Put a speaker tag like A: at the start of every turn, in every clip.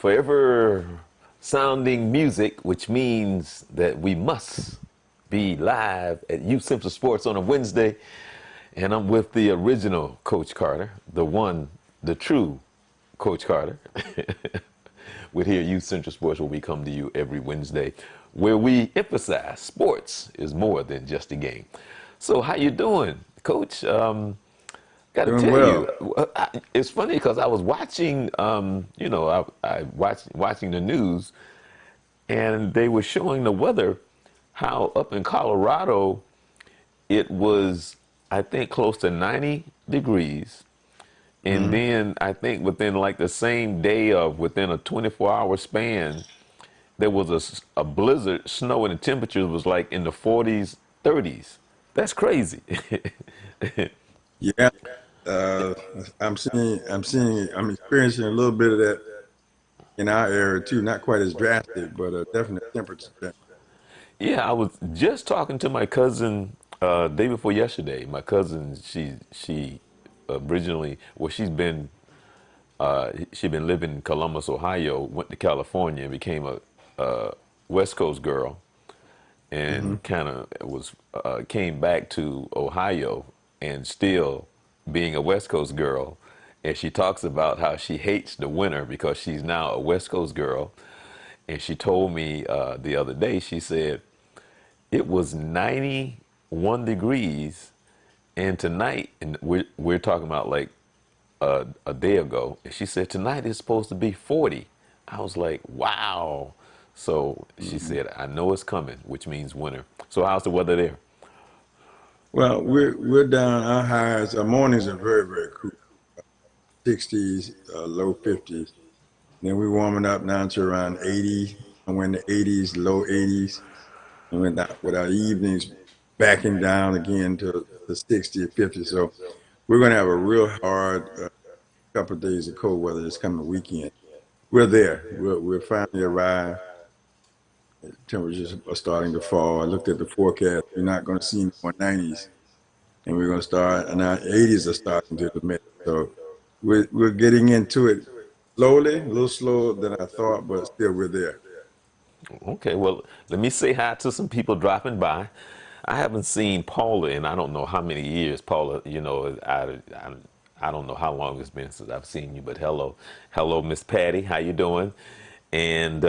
A: forever sounding music, which means that we must be live at Youth Central Sports on a Wednesday. And I'm with the original Coach Carter, the one, the true Coach Carter. We're here at Youth Central Sports, where we come to you every Wednesday, where we emphasize sports is more than just a game. So how you doing, Coach? Got to
B: Doing
A: tell
B: well.
A: you, it's funny because I was watching, I watching the news, and they were showing the weather, how up in Colorado it was, I think, close to 90 degrees. And
B: Hmm.
A: then I think within like the same day of within a 24-hour span, there was a blizzard, snow, and the temperature was like in the 40s, 30s. That's crazy.
B: Yeah. Uh, I'm experiencing a little bit of that in our area too. Not quite as drastic, but a definite temperature change.
A: Yeah, I was just talking to my cousin day before yesterday. My cousin, she originally, well, she's been living in Columbus, Ohio. Went to California and became a West Coast girl,
B: Hmm.
A: and kind of was came back to Ohio, and still being a West Coast girl. And she talks about how she hates the winter because she's now a West Coast girl. And she told me the other day, she said, it was 91 degrees, and tonight, and we're talking about like a day ago, and she said tonight is supposed to be 40. I was like, wow. So she
B: Hmm.
A: said, I know it's coming, which means winter. So how's the weather there?
B: Well, we're down. Our highs, our mornings are very cool. 60s, low 50s. Then we're warming up now to around 80. And we're in the 80s, low 80s. And with our evenings backing down again to the 60 50. So we're going to have a real hard couple of days of cold weather this coming weekend. We're there. We're finally arrived. Temperatures are starting to fall. I looked at the forecast. We're not going to see any more 90s, and we're going to start, and our 80s are starting to diminish. So we're getting into it slowly, a little slower than I thought, but still we're there.
A: Okay, well, let me say hi to some people dropping by. I haven't seen Paula in I don't know how many years. Paula, I don't know how long it's been since I've seen you, but hello, Miss Patty, how you doing? And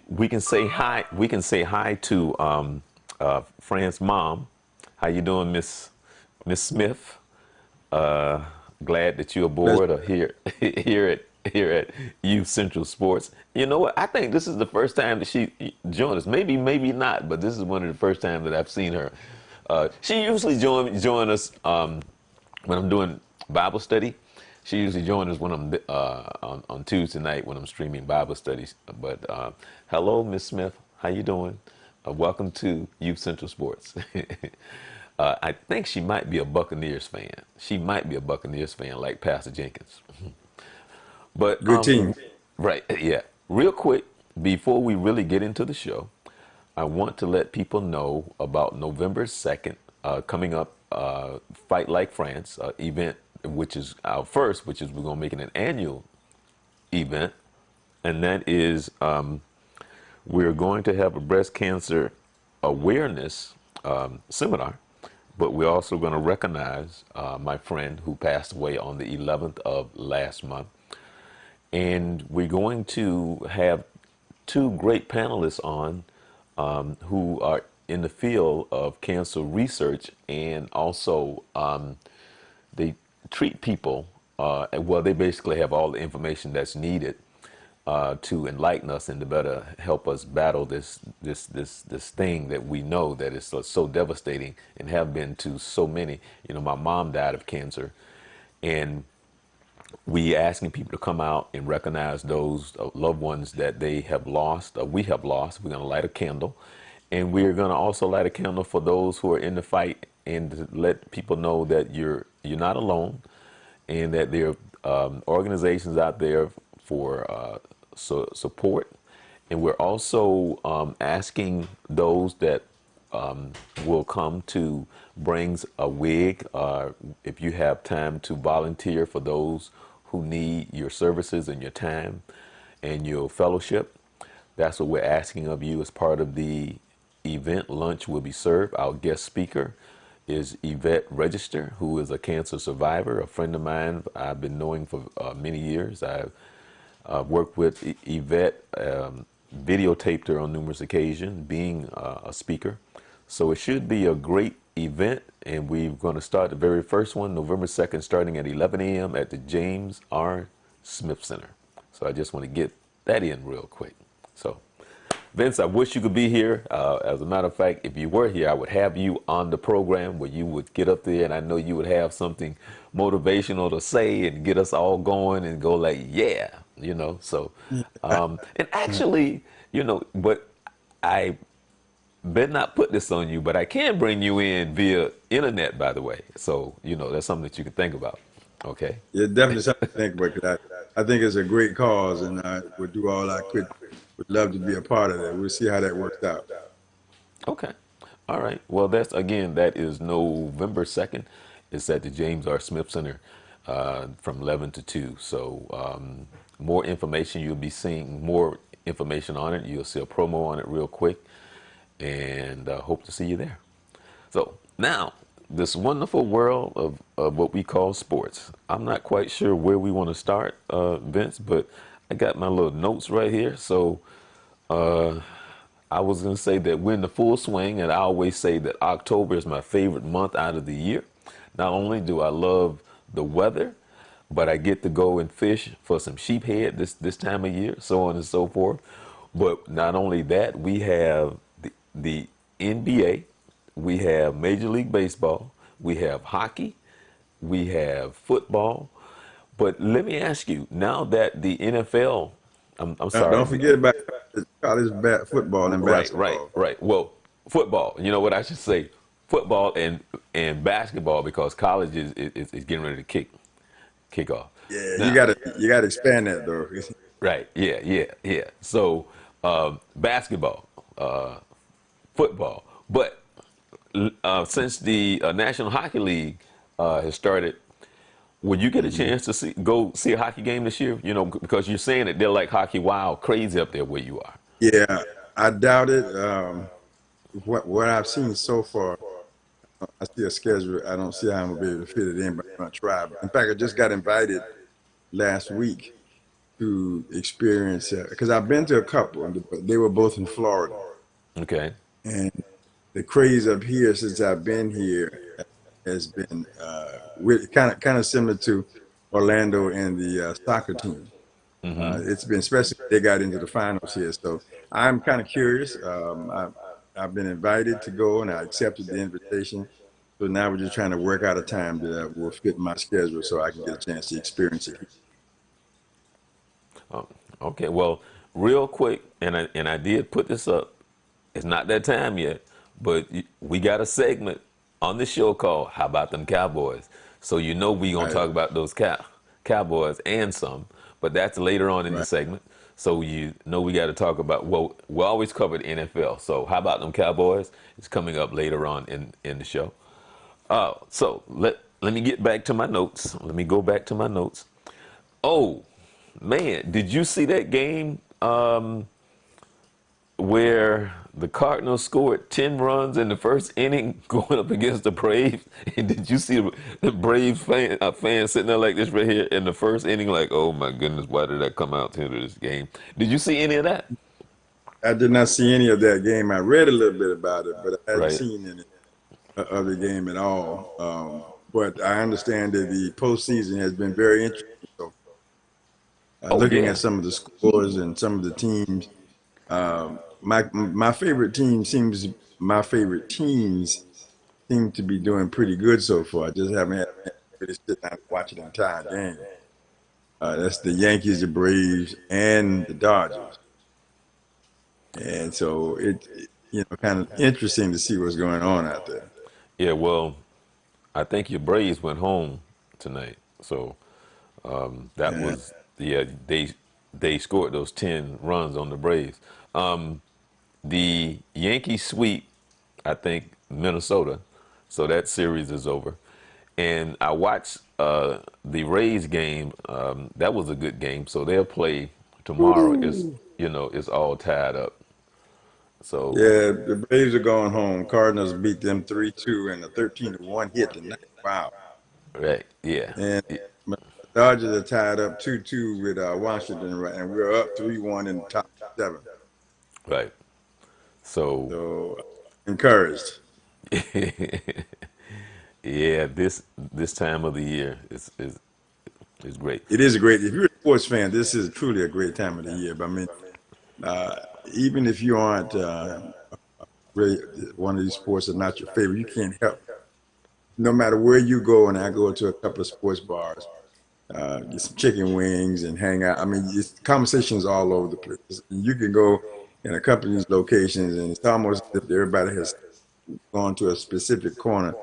A: we can say hi. We can say hi to Fran's mom. How you doing, Miss Smith? Uh, Glad that you're
B: Pleasure.
A: aboard or here here at Youth Central Sports. You know what? I think this is the first time that she joined us. Maybe not, but this is one of the first times that I've seen her. She usually join us when I'm doing Bible study. She usually joins us when I'm on Tuesday night when I'm streaming Bible studies. But hello, Miss Smith. How you doing? Welcome to Youth Central Sports. I think she might be a Buccaneers fan. She might be a Buccaneers fan, like Pastor Jenkins. But
B: Good team.
A: right, yeah. Real quick, before we really get into the show, I want to let people know about November 2nd coming up, Fight Like France event, which is our first, which is we're gonna make it an annual event, and that is we're going to have a breast cancer awareness seminar, but we're also going to recognize my friend who passed away on the 11th of last month. And we're going to have two great panelists on who are in the field of cancer research, and also they treat people. Well, they basically have all the information that's needed to enlighten us and to better help us battle this thing that we know that is so devastating and have been to so many. You know, my mom died of cancer, and we asking people to come out and recognize those loved ones that they have lost, we have lost. We're going to light a candle, and we're going to also light a candle for those who are in the fight, and to let people know that you're not alone, and that there are organizations out there for support. And we're also asking those that will come to brings a wig. If you have time to volunteer for those who need your services and your time and your fellowship. That's what we're asking of you as part of the event. Lunch will be served. Our guest speaker is Yvette Register, who is a cancer survivor, a friend of mine I've been knowing for many years. I've worked with Yvette, videotaped her on numerous occasions, being a speaker. So it should be a great event, and we're going to start the very first one, November 2nd, starting at 11 a.m. at the James R. Smith Center. So I just want to get that in real quick. So, Vince, I wish you could be here. As a matter of fact, if you were here, I would have you on the program where you would get up there, and I know you would have something motivational to say and get us all going and go like, yeah, you know. So, and actually, you know, but I better not put this on you, but I can bring you in via internet, by the way. So, you know, that's something that you can think about. Okay.
B: Yeah, definitely something to think about. 'Cause I think it's a great cause, and I would do all I could. Would love to be a part of that. We'll see how that works out.
A: Okay. All right. Well, that's again, that is November 2nd. It's at the James R. Smith Center from 11 to 2. So, more information, you'll be seeing more information on it. You'll see a promo on it real quick, and hope to see you there. So, now, this wonderful world of what we call sports. I'm not quite sure where we want to start, Vince, but I got my little notes right here. So, I was going to say that we're in the full swing, and I always say that October is my favorite month out of the year. Not only do I love the weather, but I get to go and fish for some sheephead this time of year, so on and so forth. But not only that, we have the NBA, we have Major League Baseball, we have hockey, we have football. But let me ask you, now that the NFL, I'm
B: Now,
A: sorry,
B: don't forget about college football and
A: right, right,
B: basketball.
A: right. Well, football. You know what I should say? Football and basketball, because college is getting ready to kick off.
B: Yeah,
A: Now,
B: you gotta expand that though.
A: right? Yeah, yeah, yeah. So basketball, football, but since the National Hockey League has started, will you get a
B: Mhm.
A: chance to go see a hockey game this year? You know, because you're saying that they're like hockey wild, crazy up there where you are.
B: Yeah, I doubt it. What I've seen so far, I see a schedule. I don't see how I'm gonna be able to fit it in, but I'm gonna try. In fact, I just got invited last week to experience because I've been to a couple, but they were both in Florida.
A: Okay.
B: And the craze up here since I've been here has been kind of similar to Orlando and the soccer team. It's been especially they got into the finals here, so I'm kind of curious. I've been invited to go, and I accepted the invitation. So now we're just trying to work out a time that will fit my schedule, so I can get a chance to experience it.
A: Oh, okay. Well, real quick, and I did put this up. It's not that time yet, but we got a segment on the show called "How About Them Cowboys?" So you know we gonna
B: Right,
A: talk about those Cowboys and some, but that's later on in the
B: right.
A: segment. So you know we got to talk about. Well, we always covered NFL. So how about them Cowboys? It's coming up later on in the show. So let me get back to my notes. Let me go back to my notes. Oh man, did you see that game where the Cardinals scored 10 runs in the first inning going up against the Braves? And did you see the Braves fan sitting there like this right here in the first inning, like, oh my goodness, why did I come out into this game? Did you see any of that?
B: I did not see any of that game. I read a little bit about it, but I hadn't
A: Right.
B: seen any of the game at all. But I understand that the postseason has been very interesting. So,
A: Oh
B: looking
A: yeah.
B: at some of the scores and some of the teams, my favorite team seems my favorite teams seem to be doing pretty good so far. I just haven't had a chance to really sit down and watch the entire game. That's the Yankees, the Braves, and the Dodgers. And so kind of interesting to see what's going on out there.
A: Yeah, well, I think your Braves went home tonight. So that
B: Yeah.
A: was, yeah, they scored those 10 runs on the Braves. The Yankees sweep, I think, Minnesota. So that series is over. And I watched the Rays game. That was a good game. So they'll play tomorrow. It's
B: Woo!
A: it's all tied up. So
B: Yeah, the Braves are going home. Cardinals beat them 3-2 and a 13-1 hit tonight. Wow.
A: right, yeah,
B: And the Dodgers are tied up 2-2 with Washington, right? And we're up 3-1 in the top seven.
A: right. So
B: So encouraged.
A: yeah, this time of the year is great.
B: It is a great, if you're a sports fan, this is truly a great time of the year. But I mean, uh, even if you aren't really one of these sports are not your favorite, you can't help. No matter where you go, and I go to a couple of sports bars, get some chicken wings and hang out. I mean, it's conversations all over the place. You can go in a couple of these locations, and it's almost as if everybody has gone to a specific corner.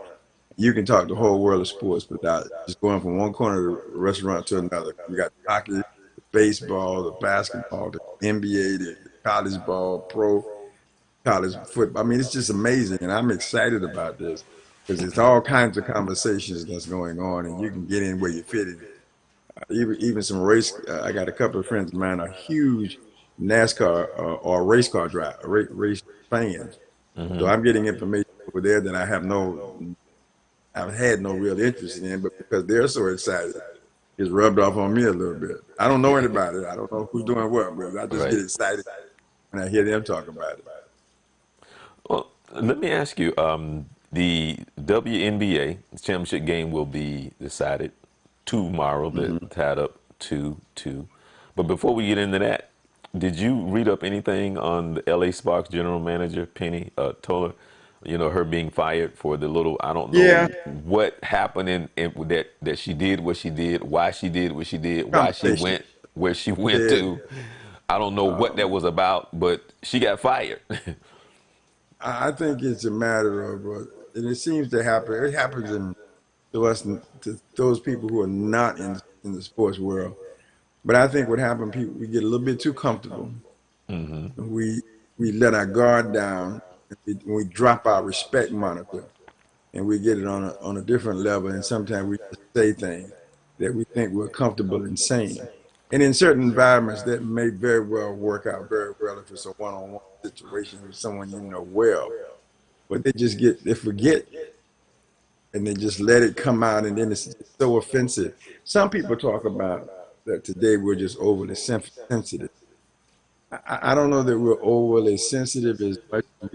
B: You can talk the whole world of sports without just going from one corner of the restaurant to another. You got hockey, the baseball, the basketball, the NBA, the college ball, pro college football. I mean, it's just amazing, and I'm excited about this because it's all kinds of conversations that's going on, and you can get in where you fit in. Even some race. I got a couple of friends of mine are huge NASCAR or race car drive race fans. So I'm getting information over there that I've had no real interest in, but because they're so excited, it's rubbed off on me a little bit. I don't know anybody. I don't know who's doing what, but I just get
A: Right.
B: excited when I hear them talk about it.
A: Well, let me ask you. The WNBA championship game will be decided tomorrow. They're
B: Hmm.
A: tied up 2-2. But before we get into that, did you read up anything on the LA Sparks general manager Penny Toller? You know, her being fired for the little, I don't
B: Yeah,
A: know what happened in that she did what she did, why she did what she did, why she
B: conversation.
A: went where she went
B: Yeah,
A: to. I don't know what that
B: um,
A: was about, but she got fired.
B: I think it's a matter of, and it seems to happen. It happens to us, to those people who are not in the sports world. But I think what happened, people we get a little bit too comfortable. We we let our guard down. We drop our respect monitor, and we get it on a different level. And sometimes we just say things that we think we're comfortable in saying. And in certain environments, that may very well work out very well if it's a one-on-one situation with someone you know well. But they forget, and they just let it come out, and then it's so offensive. Some people talk about that today we're just overly sensitive. I don't know that we're overly sensitive as much as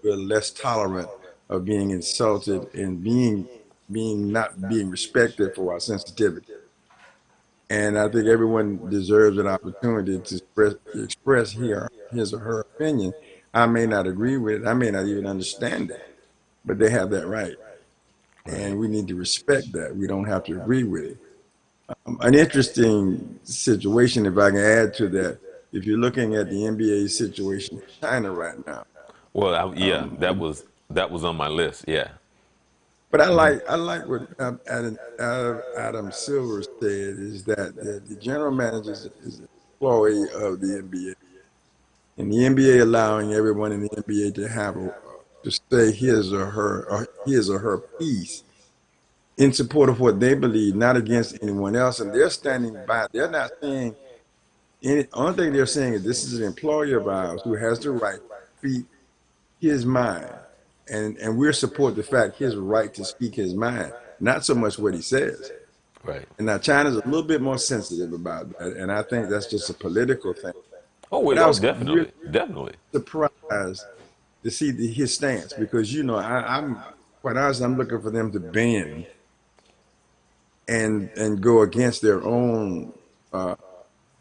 B: we're less tolerant of being insulted and being not being respected for our sensitivity. And I think everyone deserves an opportunity to express his or her opinion. I may not agree with it. I may not even understand it, but they have that right.
A: Right.
B: And we need to respect that. We don't have to agree with it. An interesting situation, if I can add to that, if you're looking at the NBA situation in China right now,
A: Well, yeah,
B: um,
A: that was on my list. Yeah.
B: but I like what Adam Silver said is that the general manager is an employee of the NBA, and the NBA allowing everyone in the NBA to have to say his or her piece in support of what they believe, not against anyone else, and they're standing by. They're not saying only thing they're saying is this is an employee of ours who has the right to speak his mind. And we're support the fact his right to speak his mind, not so much what he says.
A: Right.
B: And now China's a little bit more sensitive about that. And I think that's just a political thing.
A: Oh
B: But
A: wait.
B: I
A: Oh,
B: was really
A: definitely, definitely.
B: surprised to see his stance because, I'm quite honest, I'm looking for them to bend and go against their own uh,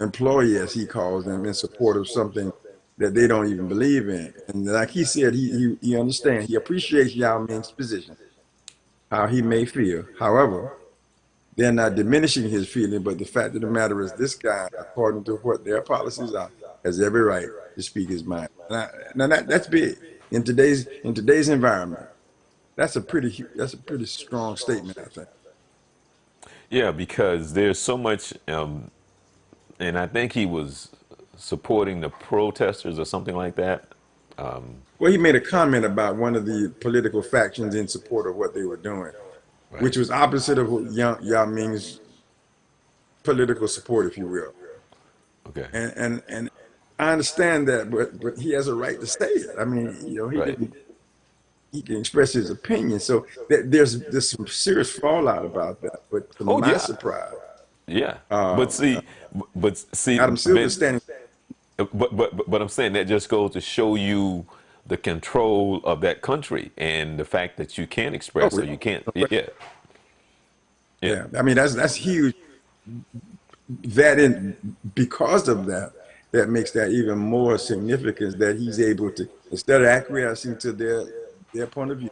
B: employee, as he calls them, in support of something that they don't even believe in. And like he said, he understands, he appreciates Yao Ming's position, how he may feel. However, they're not diminishing his feeling, but the fact of the matter is, this guy, according to what their policies are, has every right to speak his mind. Now that's big in today's environment. That's a pretty strong statement, I think.
A: Yeah, because there's so much, and I think he was supporting the protesters or something like that.
B: Well, he made a comment about one of the political factions in support of what they were doing.
A: Right.
B: which was opposite of Yao Ming's political support, if you will.
A: Okay.
B: And I understand that, but he has a right to say it. I mean, he
A: Right.
B: didn't. He can express his opinion. So there's some serious fallout about that. But to
A: Oh
B: my
A: yeah.
B: surprise,
A: Yeah. But
B: uh,
A: see, but see,
B: Adam Silver
A: Vince.
B: standing.
A: But I'm saying that just goes to show you the control of that country and the fact that you can't
B: Oh,
A: express or you can't.
B: yeah.
A: Yeah. Yeah.
B: Yeah. I mean, that's huge. That in because of that, that makes that even more significant that he's able to, instead of acquiescing to their point of view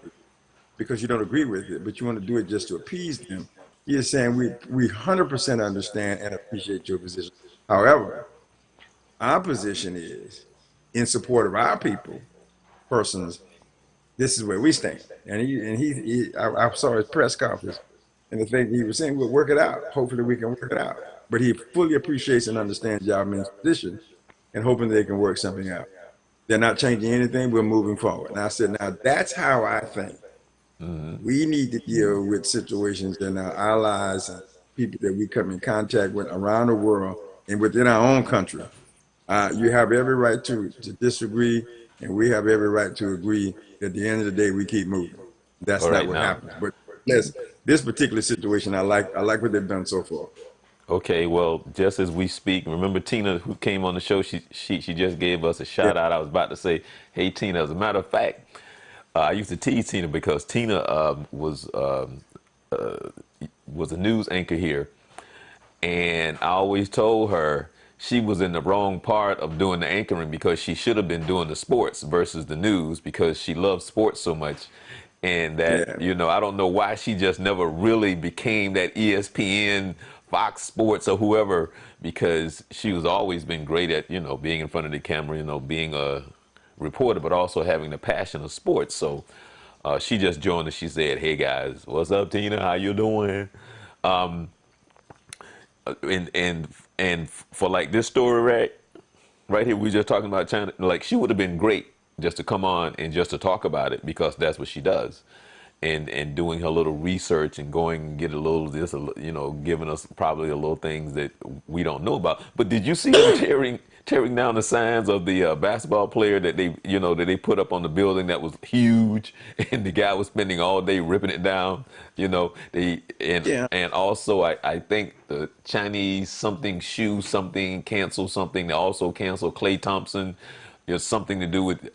B: because you don't agree with it, but you want to do it just to appease them. He is saying we 100% understand and appreciate your position. However, our position is in support of our people, persons. This is where we stand. I saw his press conference, and the thing he was saying, we'll work it out. Hopefully, we can work it out. But he fully appreciates and understands Yao Ming's position, and hoping they can work something out. They're not changing anything. We're moving forward. And I said, now that's how I think we need to deal with situations in our allies and people that we come in contact with around the world and within our own country. You have every right to disagree, and we have every right to agree. At the end of the day, we keep moving. That's
A: All
B: not
A: right.
B: what
A: Now,
B: happens. But yes, this particular situation, I like what they've done so far.
A: okay. Well, just as we speak, remember Tina who came on the show? She just gave us a
B: Yeah,
A: shout out. I was about to say, hey Tina. As a matter of fact, I used to tease Tina because Tina was a news anchor here, and I always told her she was in the wrong part of doing the anchoring because she should have been doing the sports versus the news because she loves sports so much. And that,
B: yeah.
A: I don't know why she just never really became that ESPN, Fox Sports, or whoever, because she was always been great at, being in front of the camera, being a reporter, but also having the passion of sports. So she just joined us. She said, "Hey guys, what's up, Tina? How you doing?" And for like this story right here, we just talking about China. Like she would have been great just to come on and just to talk about it because that's what she does, and doing her little research and going and get a little this, giving us probably a little things that we don't know about. But did you see them tearing down the signs of the basketball player that they put up on the building that was huge, and the guy was spending all day ripping it down. They
B: Yeah.
A: and also I think the Chinese something shoe something cancel something. They also canceled Klay Thompson. There's something to do with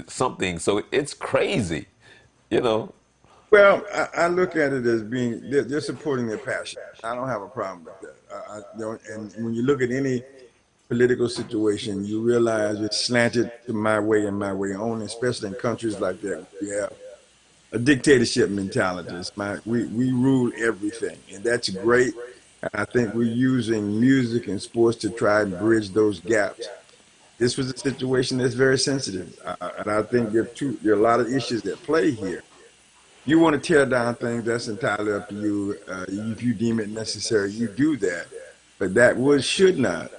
A: something. So it's crazy, you know.
B: Well, I look at it as being they're supporting their passion. I don't have a problem with that. And when you look at any political situation, you realize it's slanted to my way and my way only, especially in countries like that. We have a dictatorship mentality. We rule everything, and that's great. And I think we're using music and sports to try and bridge those gaps. This was a situation that's very sensitive, and I think there are a lot of issues at play here. You want to tear down things, that's entirely up to you. If you deem it necessary, you do that. But that should not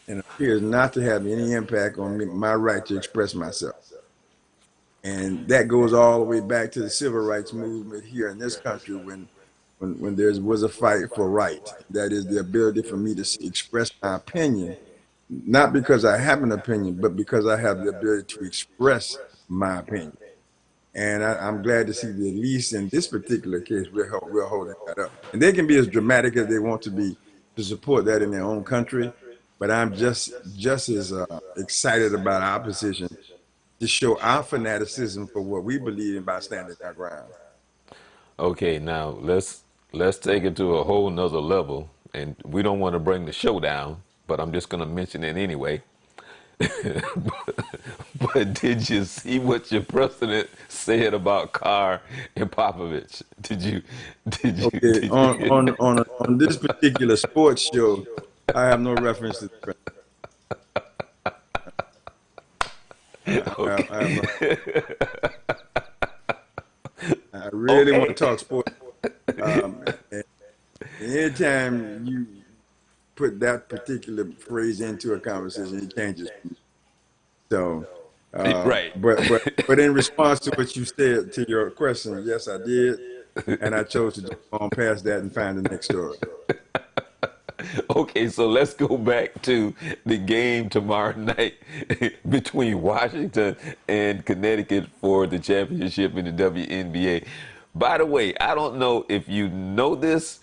B: and appears not to have any impact on me, my right to express myself. And that goes all the way back to the civil rights movement here in this country when there was a fight for right. That is the ability for me to express my opinion, not because I have an opinion, but because I have the ability to express my opinion. And I'm glad to see that at least in this particular case, we're holding that up. And they can be as dramatic as they want to be to support that in their own country. But I'm just as excited about our position to show our fanaticism for what we believe in by standing our ground.
A: Okay, now let's take it to a whole nother level, and we don't want to bring the show down, but I'm just gonna mention it anyway. But did you see what your president said about Carr and Popovich?
B: Okay,
A: Did you?
B: on this particular sports show, I have no reference to the president. I have no.
A: Okay.
B: I really want to
A: Okay.
B: talk sports. And anytime you put that particular phrase into a conversation, it changes. So,
A: Right.
B: but in response to what you said to your question, yes, I did. and I chose to jump on past that and find the next story.
A: Okay, so let's go back to the game tomorrow night between Washington and Connecticut for the championship in the WNBA. By the way, I don't know if you know this,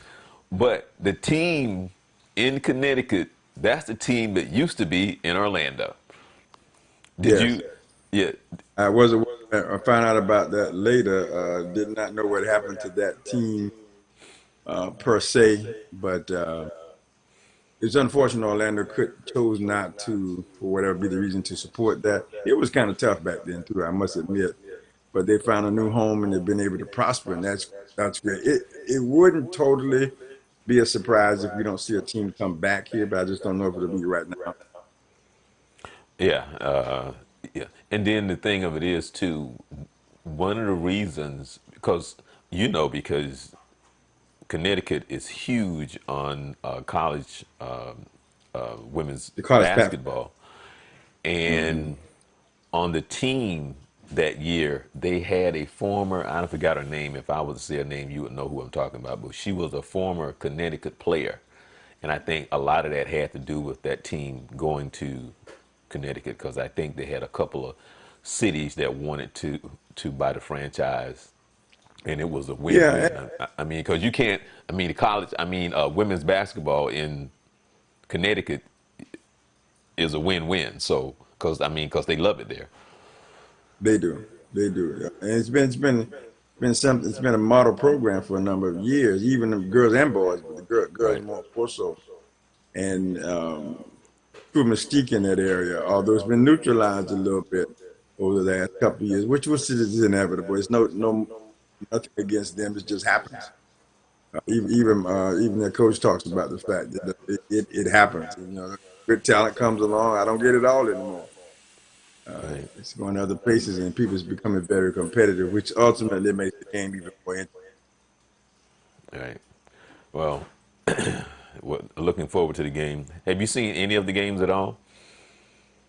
A: but the team in Connecticut, that's the team that used to be in Orlando. Did
B: Yes,
A: you? Yeah,
B: I was aware. I found out about that later. Did not know what happened to that team per se, but it's unfortunate Orlando chose not to, for whatever be the reason, to support that. It was kind of tough back then too, I must admit. But they found a new home and they've been able to prosper, and that's great. It wouldn't totally be a surprise if we don't see a team come back here, but I just don't know if it'll be right now.
A: yeah, yeah. And then the thing of it is too, one of the reasons because Connecticut is huge on college women's
B: The college path.
A: basketball,
B: Hmm.
A: and on the team that year they had a former, I forgot her name. If I was to say her name, you would know who I'm talking about. But she was a former Connecticut player, and I think a lot of that had to do with that team going to Connecticut because I think they had a couple of cities that wanted to buy the franchise, and it was a
B: Yeah,
A: win-win. I mean, because you can't. I mean, the college. I mean, women's basketball in Connecticut is a win-win. So, because they love it there.
B: they do. They do. Yeah. And it's been something. It's been a model program for a number of years, even the girls and boys, but the girls
A: Right.
B: more so. And true mystique in that area, although it's been neutralized a little bit over the last couple of years, which was is inevitable. It's no nothing against them. It just happens. Even their coach talks about the fact that it happens. You know, good talent comes along. I don't get it all anymore.
A: Right.
B: It's going to other places, and people's becoming very competitive, which ultimately makes the game even more interesting.
A: Right. Well, looking forward to the game. Have you seen any of the games at all?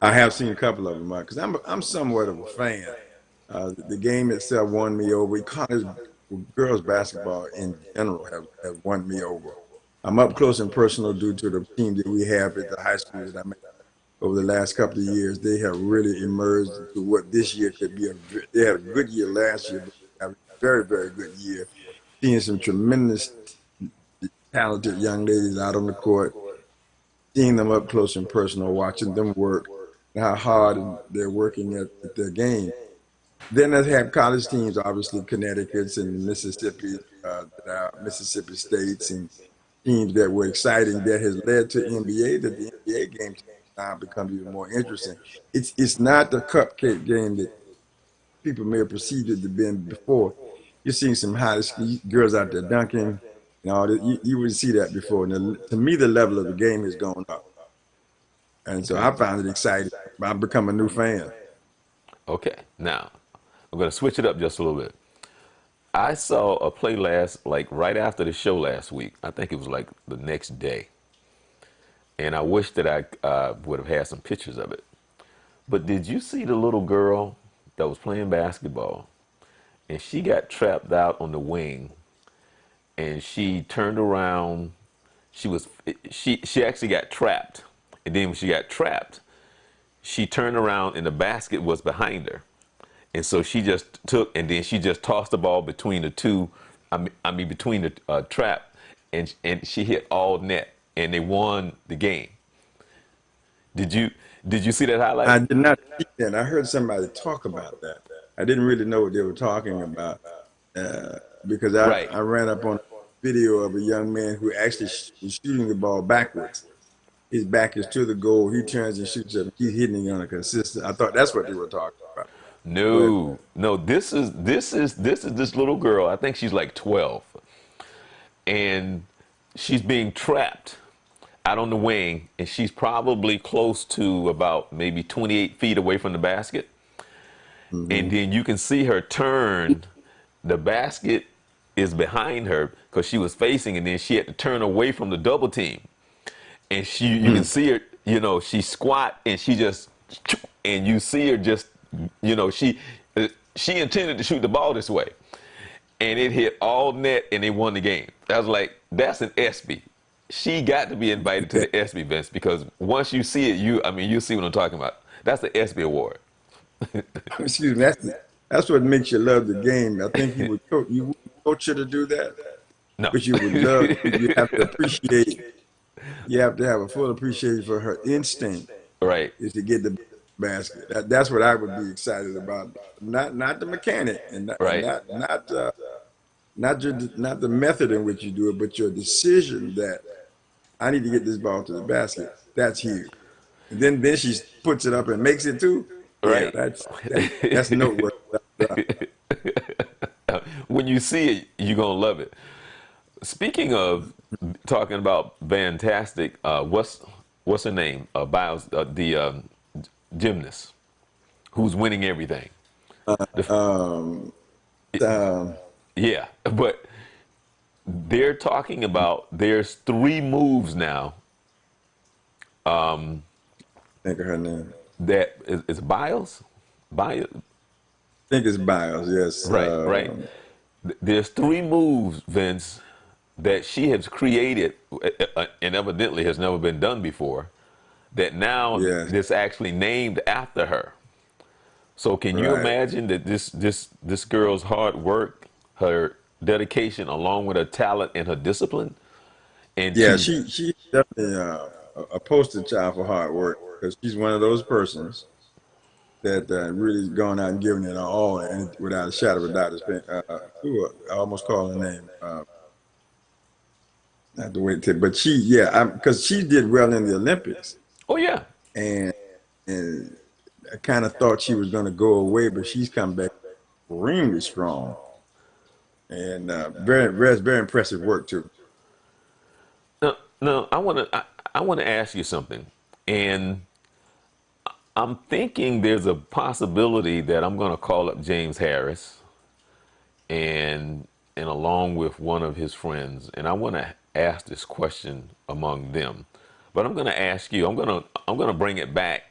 B: I have seen a couple of them because I'm somewhat of a fan. The game itself won me over. College girls basketball in general have won me over. I'm up close and personal due to the team that we have at the high schools that I'm at. Over the last couple of years, they have really emerged into what this year could be. They had a good year last year, but they have a very, very good year. Seeing some tremendous, talented young ladies out on the court, seeing them up close and personal, watching them work, and how hard they're working at their game. Then they have college teams, obviously Connecticut's and Mississippi, Mississippi States, and teams that were exciting that has led to NBA. That the NBA game now becomes even more interesting. It's not the cupcake game that people may have perceived it to be before. You're seeing some high school girls out there dunking and all that. You wouldn't see that before. And to me, the level of the game has gone up, and so
A: Okay.
B: I found it exciting. I've become a new fan.
A: Okay. Now, I'm going to switch it up just a little bit. I saw a play like right after the show last week. I think it was like the next day. And I wish that I would have had some pictures of it. But did you see the little girl that was playing basketball? And she got trapped out on the wing, and she turned around. She actually got trapped, and then when she got trapped, she turned around and the basket was behind her, and so she just took and then she just tossed the ball between the two. I mean between the trap, and she hit all net, and they won the game. Did you did you see that
B: I
A: highlight?
B: did not see that. I heard somebody talk about that. I didn't really know what they were talking about because
A: Right.
B: I ran up on a video of a young man who actually was shooting the ball backwards. His back is to the goal. He turns and shoots it. He's hitting it on a consistent. I thought that's what they were talking about. But
A: No, no. This is this little girl. I think she's like 12, and she's being trapped out on the wing, and she's probably close to about maybe 28 feet away from the basket. And
B: mhm.
A: then you can see her turn. The basket is behind her because she was facing, and then she had to turn away from the double team. And you can
B: Hmm.
A: see her, she squat and she just, and you see her just, she intended to shoot the ball this way, and it hit all net, and they won the game. I was like, that's an ESPY. She got to be invited to
B: Yeah.
A: the ESPY, Vince, because once you see it, I mean, you see what I'm talking about. That's the ESPY award.
B: Excuse me. That's what makes you love the game. I think you would coach her to do that,
A: No.
B: but you would love. You have to appreciate. You have to have a full appreciation for her instinct
A: Right.
B: is to get the basket. That's what I would be excited about. Not the mechanic and
A: Right.
B: not the method in which you do it, but your decision that I need to get this ball to the basket. That's huge. And then she puts it up and makes it too. Yeah,
A: Right.
B: that's noteworthy.
A: When you see it, you're gonna love it. Speaking of talking about fantastic, what's her name? Biles, the gymnast who's winning everything. The,
B: Um, um,
A: yeah, but they're talking about there's three moves now
B: think of her name.
A: that is Biles. Biles,
B: I think it's Biles. Yes.
A: right, right. There's three moves, Vince, that she has created and evidently has never been done before. That now
B: Yes.
A: this actually named after her. So can you
B: Right.
A: imagine that this girl's hard work, her dedication, along with her talent and her discipline, and
B: Yeah.
A: she's
B: She definitely a poster child for hard work because she's one of those persons that really gone out and given it all and without a shadow of a doubt. I almost call her name. I have to wait till, but yeah, because she did well in the Olympics,
A: oh yeah,
B: and and I kind of thought she was going to go away, but she's come back extremely strong and very impressive work too.
A: no, I want to ask you something, and I'm thinking there's a possibility that I'm going to call up James Harris and along with one of his friends, and I want to ask this question among them. But I'm going to ask you. I'm going to bring it back,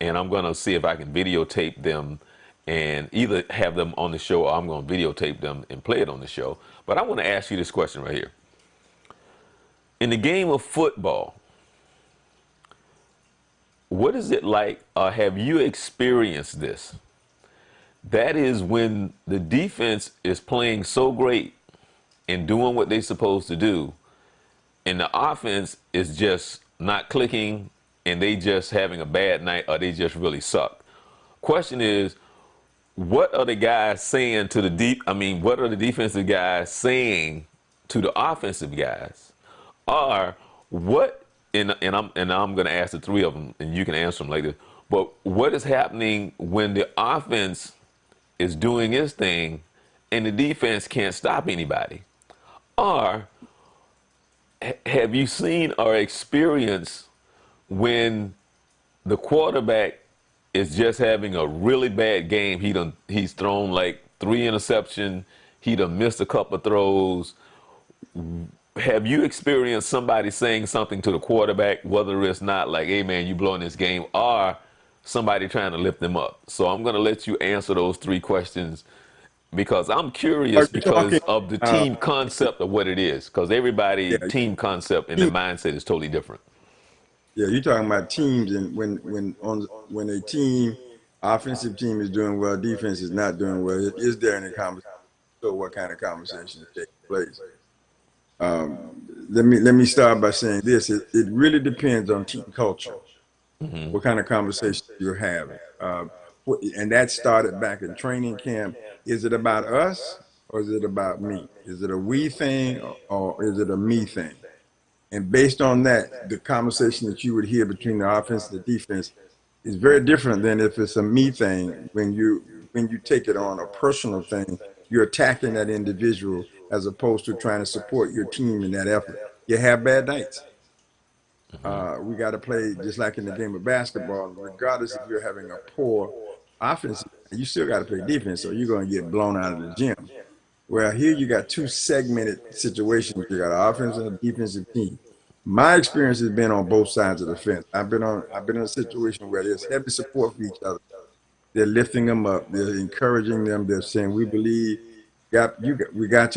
A: and I'm going to see if I can videotape them, and either have them on the show or I'm going to videotape them and play it on the show. But I want to ask you this question right here. In the game of football, what is it like? Have you experienced this? That is when the defense is playing so great and doing what they're supposed to do, and the offense is just not clicking, and they just having a bad night, or they just really suck. Question is, what are the guys saying to the deep? I mean, what are the defensive guys saying to the offensive guys? Or what? And I'm going to ask the three of them, and you can answer them like this. But what is happening when the offense is doing its thing, and the defense can't stop anybody? Or have you seen or experienced when the quarterback is just having a really bad game? He's thrown like three interceptions. He done missed a couple of throws. Have you experienced somebody saying something to the quarterback, whether it's not like, "Hey man, you blowing this game," or somebody trying to lift them up? So I'm gonna let you answer those three questions because I'm
B: Are
A: curious
B: you talking?
A: because of the
B: Uh,
A: team concept of what it is. Because everybody
B: yeah,
A: team concept and the mindset is totally different.
B: yeah, you're talking about teams, and when a team, offensive team is doing well, defense is not doing well. Is there any conversation? So what kind of conversation is taking place? Let me start by saying this: it really depends on team culture. What kind of conversation you're having, and that started back in training camp. Is it about us or is it about me? Is it a we thing or is it a me thing? And based on that, the conversation that you would hear between the offense and the defense is very different than if it's a me thing. When you take it on a personal thing, you're attacking that individual as opposed to trying to support your team in that effort. You have bad nights. We got to play just like in the game of basketball. Regardless if you're having a poor offense, you still got to play defense, or you're going to get blown out of the gym. Well, here you got two segmented situations. You got an offensive and a defensive team. My experience has been on both sides of the fence. I've been in a situation where there's heavy support for each other. They're lifting them up. They're encouraging them. They're saying, "We believe." We got you.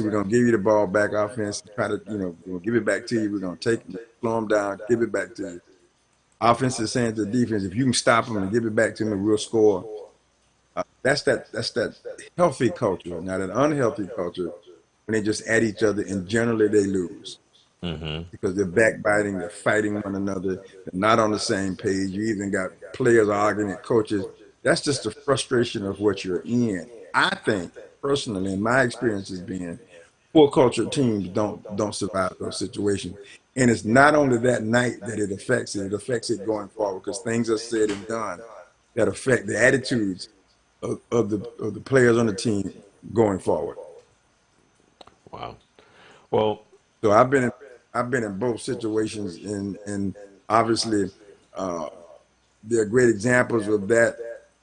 B: We're gonna give you the ball back. Offense, try to, we're gonna give it back to you. We're gonna slow them down, give it back to you. Offense is saying to the defense, if you can stop them and give it back to them, we'll score. That's that healthy culture. Now that unhealthy culture, when they just at each other, and generally they lose because they're backbiting, they're fighting one another, they're not on the same page. You even got players arguing at coaches. That's just the frustration of what you're in. I think personally, in my experience has been poor culture teams don't survive those situations. And it's not only that night that it affects it going forward because things are said and done that affect the attitudes of the players on the team going forward.
A: Wow. Well,
B: So I've been in both situations, and obviously uh, there are great examples of that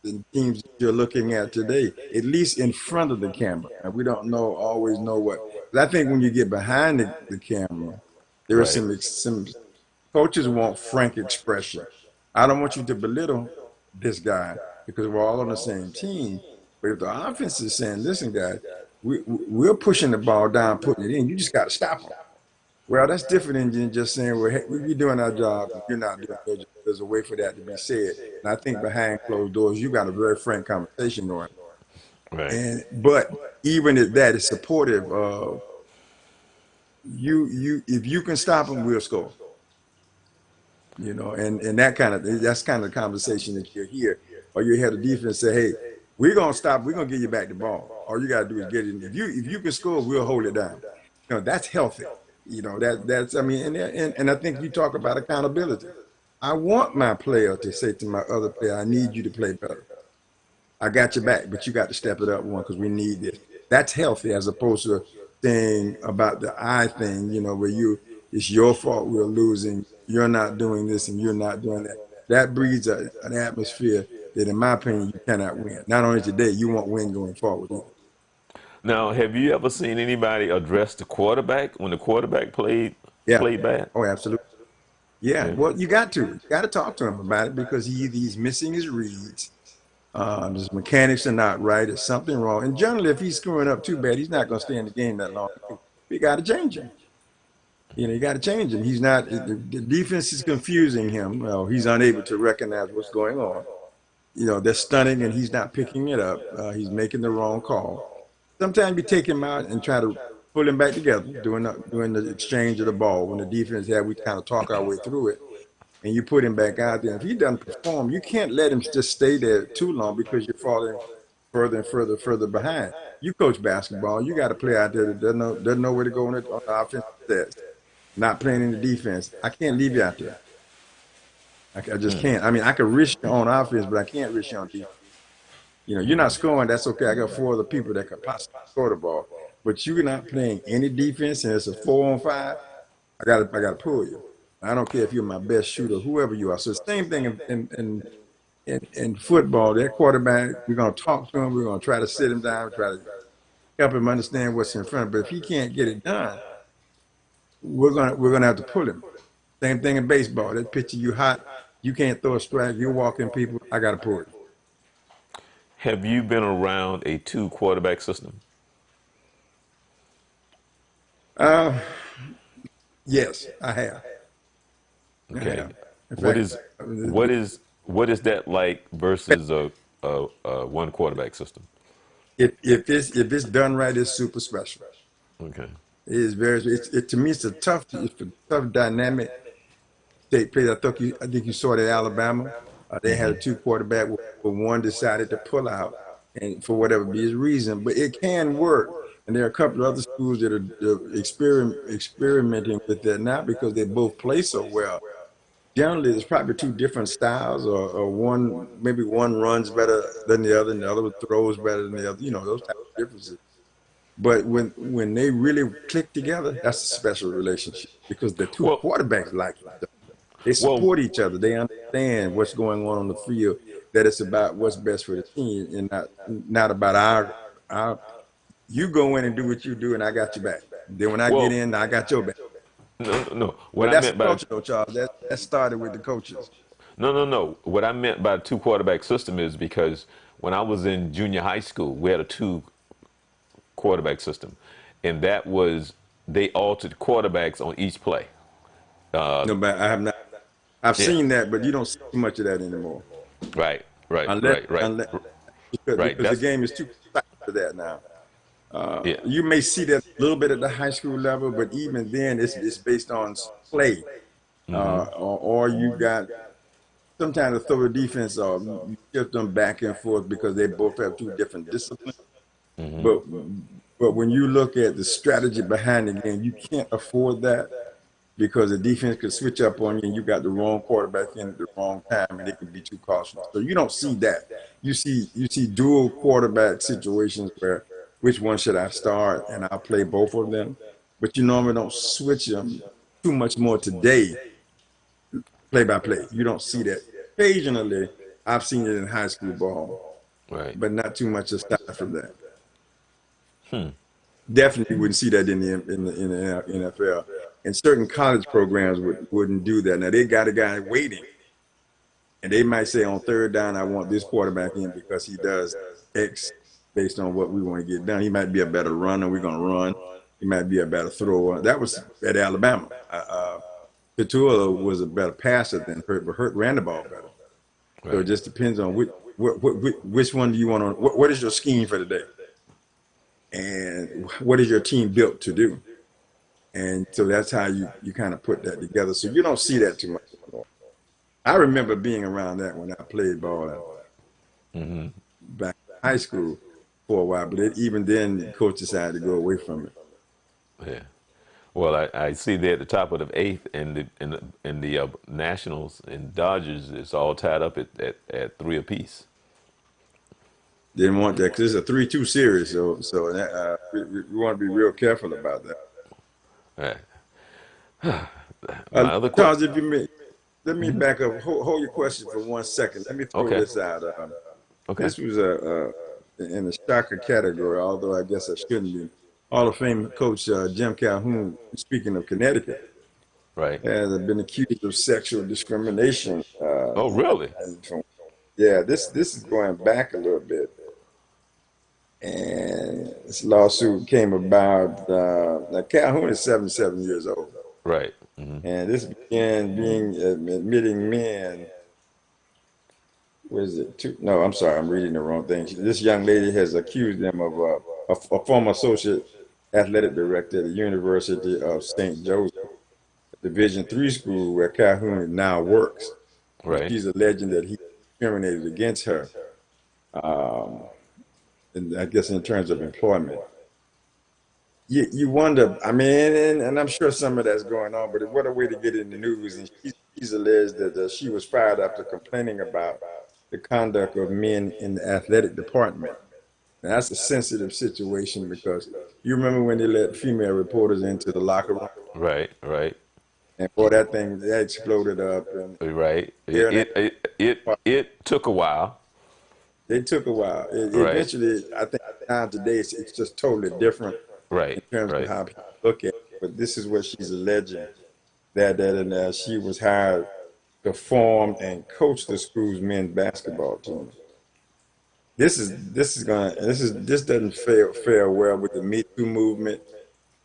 B: in teams that you're looking at today, at least in front of the camera. And we don't always know what. But I think when you get behind the camera, there is
A: right.
B: some coaches want frank expression. I don't want you to belittle this guy because we're all on the same team. But if the offense is saying, "Listen, guys, we're pushing the ball down, putting it in. You just got to stop them." Well, that's different than just saying, "Well, hey, we're doing our job, and you're not doing your job." There's a way for that to be said, and I think behind closed doors, you got a very frank conversation going.
A: Right.
B: And but even at that, it's supportive of you. If you can stop them, we'll score. And that's kind of the conversation that you hear, or you hear the defense say, "Hey, we're gonna stop. We're gonna give you back the ball. All you gotta do is get it. If you can score, we'll hold it down." That's healthy. That's I mean, and I think you talk about accountability. I want my player to say to my other player, "I need you to play better. I got your back, but you got to step it up one because we need this." That's healthy as opposed to saying about the I thing, where it's your fault we're losing, you're not doing this and you're not doing that. That breeds an atmosphere that, in my opinion, you cannot win. Not only today, you won't win going forward either.
A: Now, have you ever seen anybody address the quarterback when the quarterback
B: Yeah.
A: played bad?
B: Oh, absolutely. Yeah.
A: Yeah.
B: Well, you got to. You got to talk to him about it because he's missing his reads. His mechanics are not right. There's something wrong. And generally, if he's screwing up too bad, he's not going to stay in the game that long. We got to change him. You got to change him. He's not. The defense is confusing him. Well, he's unable to recognize what's going on. They're stunning, and he's not picking it up. He's making the wrong call. Sometimes you take him out and try to pull him back together, doing the exchange of the ball. When the defense we kind of talk our way through it, and you put him back out there. If he doesn't perform, you can't let him just stay there too long because you're falling further and further behind. You coach basketball, you got to play out there that doesn't know where to go on the offensive sets, not playing in the defense. I can't leave you out there. I just can't. I mean, I could risk you on offense, but I can't risk you on defense. You're not scoring. That's okay. I got four other people that could possibly score the ball, but you're not playing any defense, and it's a 4-on-5. I gotta pull you. I don't care if you're my best shooter, whoever you are. So the same thing in football. That quarterback, we're gonna talk to him. We're gonna try to sit him down, try to help him understand what's in front of him. But if he can't get it done, we're gonna have to pull him. Same thing in baseball. That pitcher you hot, you can't throw a strike. You're walking people. I gotta pull you.
A: Have you been around a two quarterback system?
B: Uh, yes, I have. I
A: Okay.
B: have. In
A: What
B: fact,
A: is what is that like versus a one quarterback system?
B: if it's done right, it's super special.
A: Okay.
B: It is very. To me, it's a tough dynamic take place. I think you saw it at Alabama. They had a two quarterback where one decided to pull out, and for whatever be his reason, but it can work. And there are a couple of other schools that are experimenting with that now because they both play so well. Generally, there's probably two different styles, or maybe one runs better than the other, and the other one throws better than the other. Those type of differences. But when they really click together, that's a special relationship because the two
A: Well,
B: quarterbacks like each other. They
A: well,
B: support each other. They understand what's going on the field. That it's about what's best for the team, and not about our. You go in and do what you do, and I got your back. Then when I get
A: well.
B: in, I got your back.
A: No. What
B: But
A: I
B: that's
A: meant
B: the
A: by
B: culture, though, Charles. That started with the coaches.
A: no. What I meant by two quarterback system is because when I was in junior high school, we had a two quarterback system, and that was they altered quarterbacks on each play. Uh,
B: No, but I have not. I've
A: yeah,
B: seen that, but you don't see too much of that anymore.
A: right, right,
B: Unless,
A: right, right,
B: unless
A: right.
B: because the
A: That's
B: game is too precise for that now.
A: yeah.
B: You may see that a little bit at the high school level, but even then, it's based on play, or you got sometimes to throw a defense or you shift them back and forth because they both have two different disciplines. But when you look at the strategy behind the game, you can't afford that because the defense could switch up on you and you got the wrong quarterback in at the wrong time and it can be too costly. So you don't see that. You see dual quarterback situations where which one should I start and I'll play both of them. But you normally don't switch them too much more today, play by play. You don't see that. Occasionally, I've seen it in high school ball,
A: Right.
B: but not too much aside from that. Definitely wouldn't see that in the NFL. And certain college programs wouldn't do that. Now they got a guy waiting, and they might say on third down, I want this quarterback in because he does X based on what we want to get done. He might be a better runner. We're gonna run. He might be a better thrower. That was at Alabama. Couture was a better passer than Hurt, but Hurt ran the ball better. So it
A: Right.
B: just depends on which one do you want to. What is your scheme for the day, and what is your team built to do? And so that's how you kind of put that together. So you don't see that too much anymore. I remember being around that when I played ball back in high school for a while, but even then, the coach decided to go away from it.
A: Yeah. Well, I see there at the top of the eighth, and the Nationals and Dodgers is all tied up at three apiece.
B: Didn't want that because it's a 3-2 series, so we want to be real careful about that.
A: Right. My other
B: Charles,
A: question.
B: if you may, let me back up. Hold your question for 1 second. Let me throw
A: Okay.
B: this out.
A: Okay.
B: This was in the shocker category, although I guess I shouldn't be. Hall of Fame coach Jim Calhoun, speaking of Connecticut,
A: Right.
B: has been accused of sexual discrimination.
A: Oh, really?
B: Yeah, this is going back a little bit, and this lawsuit came about. Now Calhoun is 77 years old,
A: Right.
B: and this began being admitting men. What is it? No, I'm sorry, I'm reading the wrong thing. This young lady has accused them of a former associate athletic director at the University of St. Joseph, Division III school where Calhoun now works.
A: Right.
B: She's alleging that he discriminated against her, um, and I guess in terms of employment. You wonder, I mean, and I'm sure some of that's going on, but what a way to get in the news. And she's alleged that she was fired after complaining about the conduct of men in the athletic department. Now, that's a sensitive situation because you remember when they let female reporters into the locker room,
A: Right. Right.
B: and boy, that thing that exploded up, and
A: Right.
B: here and
A: It took a while.
B: it took a while.
A: Right.
B: Eventually, I think now today it's just totally different in
A: Right.
B: terms of
A: Right.
B: how people look at it. But this is what she's alleging that she was hired to form and coach the school's men's basketball team. This doesn't fare well with the Me Too movement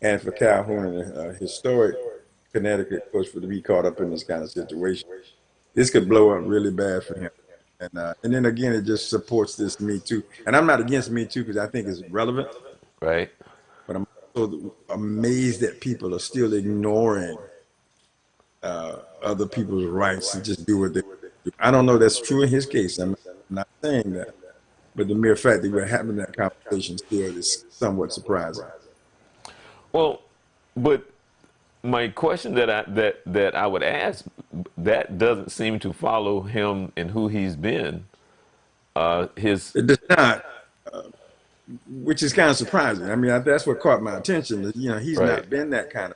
B: and for Calhoun, a historic Connecticut coach, for to be caught up in this kind of situation. This could blow up really bad for him. And then again, it just supports this Me Too. And I'm not against Me Too because I think it's relevant,
A: Right.
B: but I'm also amazed that people are still ignoring other people's rights to just do what they do. I don't know that's true in his case. I'm not saying that. But the mere fact that we're having that conversation still is somewhat surprising.
A: Well, but my question that I would ask that doesn't seem to follow him and who he's been. His
B: It does not, which is kind of surprising. I mean, that's what caught my attention. He's
A: right.
B: not been that kind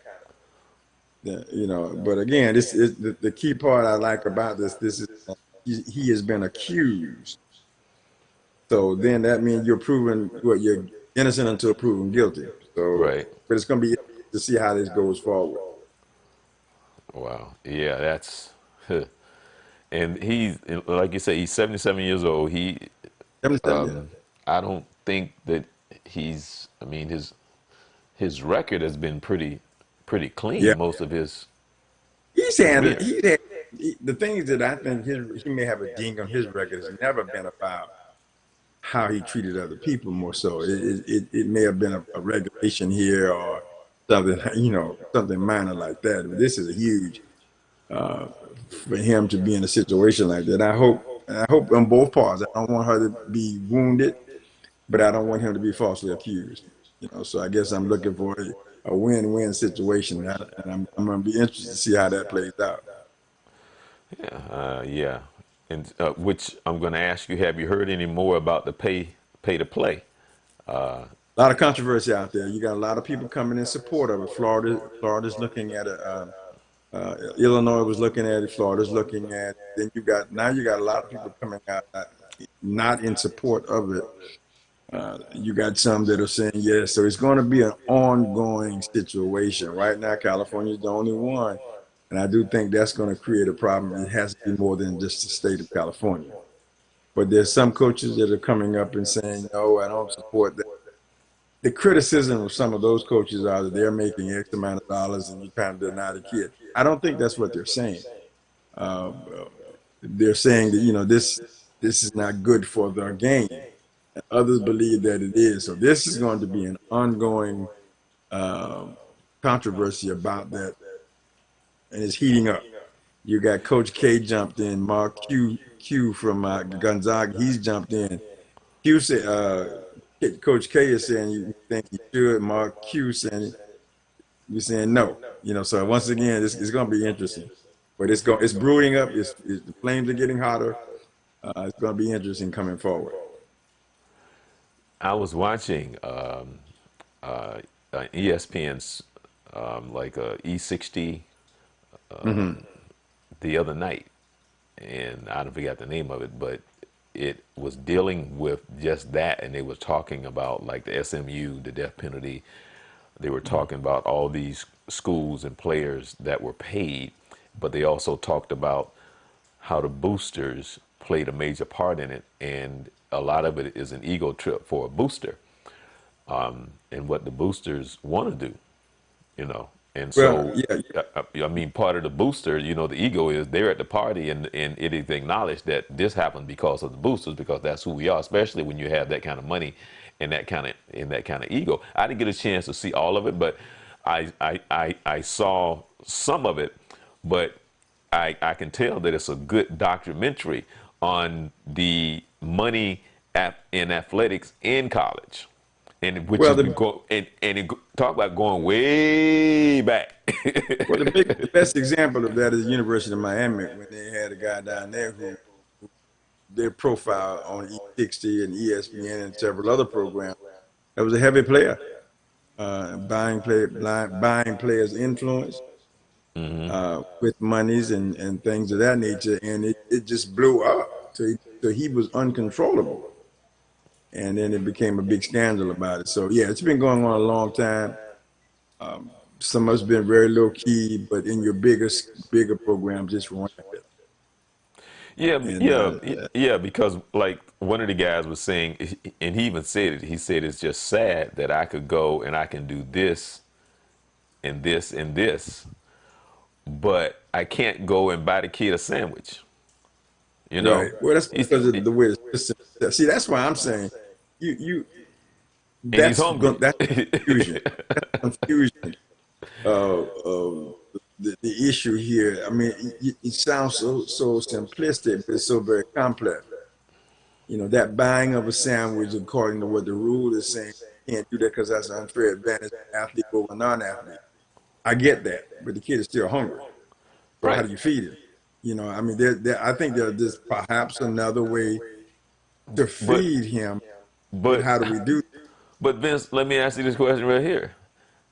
B: of, But again, this is the key part I like about this. This is he has been accused. So then that means you're proven what you're innocent until proven guilty. So,
A: Right.
B: but it's going to be interesting to see how this goes forward.
A: Wow. Yeah, that's and he's like you say, he's 77 years old. He
B: 77 years.
A: I don't think that. I mean, his record has been pretty
B: Yeah,
A: clean most of his
B: he's had
A: wins.
B: the things that I think he may have a ding on his record has never been about how he treated other people more so. It may have been a regulation here or something, something minor like that. But this is a huge uh, for him to be in a situation like that. I hope on both parts. I don't want her to be wounded, but I don't want him to be falsely accused. So I guess I'm looking for a win-win situation, and I'm going to be interested to see how that plays out.
A: Yeah, and which I'm going to ask you: have you heard any more about the pay to play?
B: A lot of controversy out there. You got a lot of people coming in support of it. Florida's looking at it. Illinois was looking at it. Florida's looking at it. Then you got a lot of people coming out not in support of it. You got some that are saying yes. So it's going to be an ongoing situation. Right now, California is the only one, and I do think that's going to create a problem. It has to be more than just the state of California. But there's some coaches that are coming up and saying, no, I don't support that. The criticism of some of those coaches are that they're making X amount of dollars and you're trying to deny the kid. I don't think that's what they're saying. Uh, they're saying that this is not good for their game. Others believe that it is. So this is going to be an ongoing um, controversy about that, and it's heating up. You got Coach K jumped in, Mark Q from Gonzaga. He's jumped in. Q said, Coach K is saying you think he should. Mark Q saying you saying no. So once again, it's going to be interesting. But it's brewing up. The flames are getting hotter. It's going to be interesting coming forward.
A: I was watching ESPN's like E60
B: Hmm.
A: the other night, and I don't forget the name of it, but it was dealing with just that, and they were talking about like the SMU, the death penalty. They were talking about all these schools and players that were paid, but they also talked about how the boosters played a major part in it, and a lot of it is an ego trip for a booster, and what the boosters want to do, you know. And
B: Well,
A: so,
B: yeah,
A: I mean, part of the booster, the ego is they're at the party, and it is acknowledged that this happened because of the boosters, because that's who we are, especially when you have that kind of money and that kind of ego. I didn't get a chance to see all of it, but I saw some of it, but I can tell that it's a good documentary on the money in athletics in college, and which
B: well,
A: is go and talk about going way back.
B: the best example of that is the University of Miami when they had a guy down there who their profile on E60 and ESPN and several other programs. That was a heavy player, buying players' influence with monies and things of that nature, and it just blew up. So he was uncontrollable, and then it became a big scandal about it. So yeah, it's been going on a long time. Um, some of it's been very low key, but in your bigger programs, it's rampant.
A: Yeah,
B: And
A: yeah, because like one of the guys was saying, and he even said it. He said it's just sad that I could go and I can do this and this and this, but I can't go and buy the kid a sandwich. You know,
B: right, well, that's
A: he's
B: because of the way the system. See, that's why I'm saying you
A: and he's hungry.
B: that's confusion. That's confusion of the issue here. I mean, it sounds so simplistic, but it's so very complex. That buying of a sandwich, according to what the rule is saying, you can't do that because that's an unfair advantage of athlete over non-athlete. I get that, but the kid is still hungry. So how
A: Right.
B: do you feed him? I mean, I think there's perhaps another way to
A: But
B: feed him, but
A: but
B: how do we do that?
A: but Vince, let me ask you this question right here: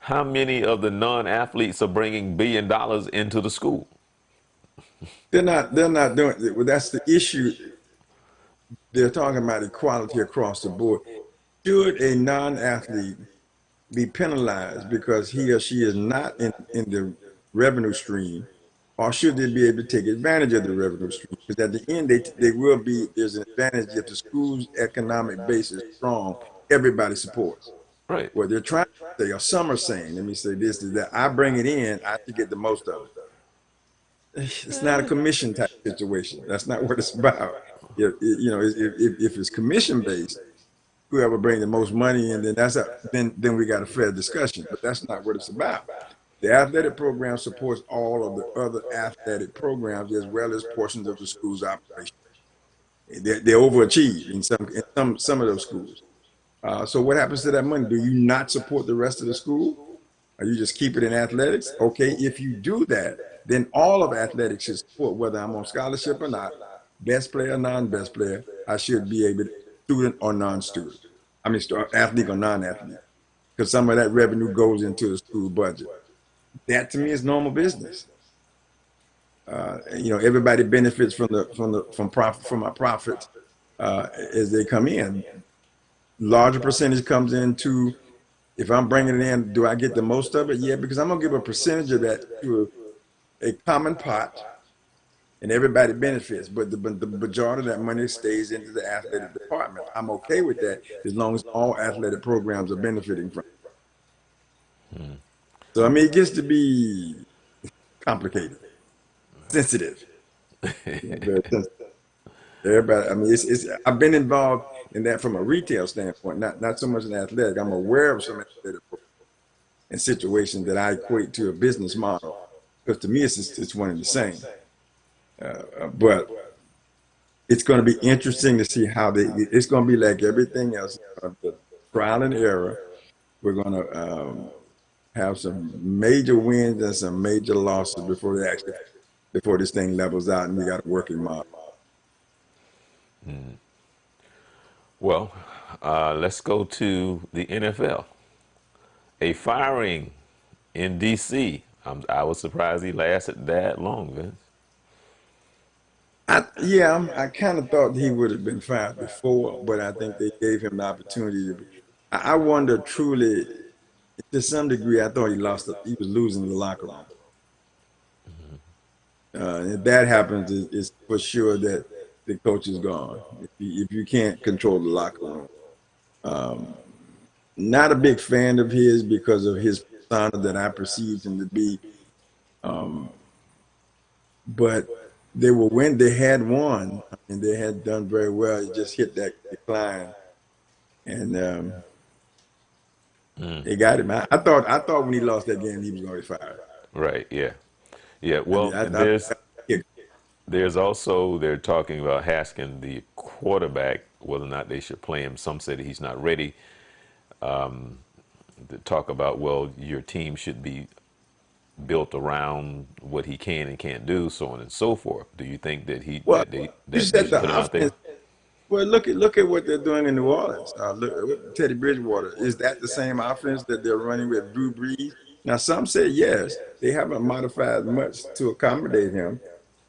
A: how many of the non-athletes are bringing $1 billion into the school?
B: They're not doing it. Well, that's the issue. They're talking about equality across the board. Should a non-athlete be penalized because he or she is not in the revenue stream, or should they be able to take advantage of the revenue stream? Because at the end, they will be, there's an advantage if the school's economic base is strong. everybody supports.
A: Right.
B: What they're trying to say, or some are saying, let me say this, is that I bring it in, I should get the most of it. It's not a commission type situation. That's not what it's about. If it's commission based, whoever brings the most money in, then then we got a fair discussion. But that's not what it's about. The athletic program supports all of the other athletic programs as well as portions of the school's operation. They overachieve in some of those schools. So what happens to that money? Do you not support the rest of the school? Or you just keep it in athletics? Okay, if you do that, then all of athletics should support whether I'm on scholarship or not, best player, non-best player. I should be able to, student or non-student. I mean, athlete or non-athlete, because some of that revenue goes into the school budget. That to me is normal business. Everybody benefits from my profits as they come in. Larger percentage comes into, if I'm bringing it in, do I get the most of it? Yeah, because I'm gonna give a percentage of that to a common pot, and everybody benefits. But the majority of that money stays into the athletic department. I'm okay with that as long as all athletic programs are benefiting from it. So I mean, it gets to be complicated, sensitive, very sensitive. Everybody, I mean, it's. I've been involved in that from a retail standpoint, not so much in athletic. I'm aware of some athletic and situations that I equate to a business model, because to me it's one and the same. But it's going to be interesting to see how they. It's going to be like everything else, trial and error. We're going to have some major wins and some major losses before this thing levels out and we got a working model.
A: Well, let's go to the NFL. A firing in D.C. I was surprised he lasted that long, Vince.
B: I kind of thought he would have been fired before, but I think they gave him the opportunity to be. I wonder truly, to some degree, I thought he was losing the locker room. If that happens, it's for sure that the coach is gone. If you can't control the locker room, not a big fan of his because of his persona that I perceived him to be. But they had won and they had done very well. It just hit that decline, and they got him. I thought when he lost that game, he was going to be fired.
A: Right. Yeah. Yeah.
B: I mean,
A: Well,
B: yeah,
A: there's also they're talking about asking the quarterback whether or not they should play him. Some said he's not ready. To talk about, well, your team should be built around what he can and can't do, so on and so forth. Do you think that
B: well, you
A: they
B: said
A: should
B: the
A: put him out
B: offense.
A: there?
B: Well, look at what they're doing in New Orleans. Look with Teddy Bridgewater. Is that the same offense that they're running with Drew Brees? Now, some say yes. They haven't modified much to accommodate him.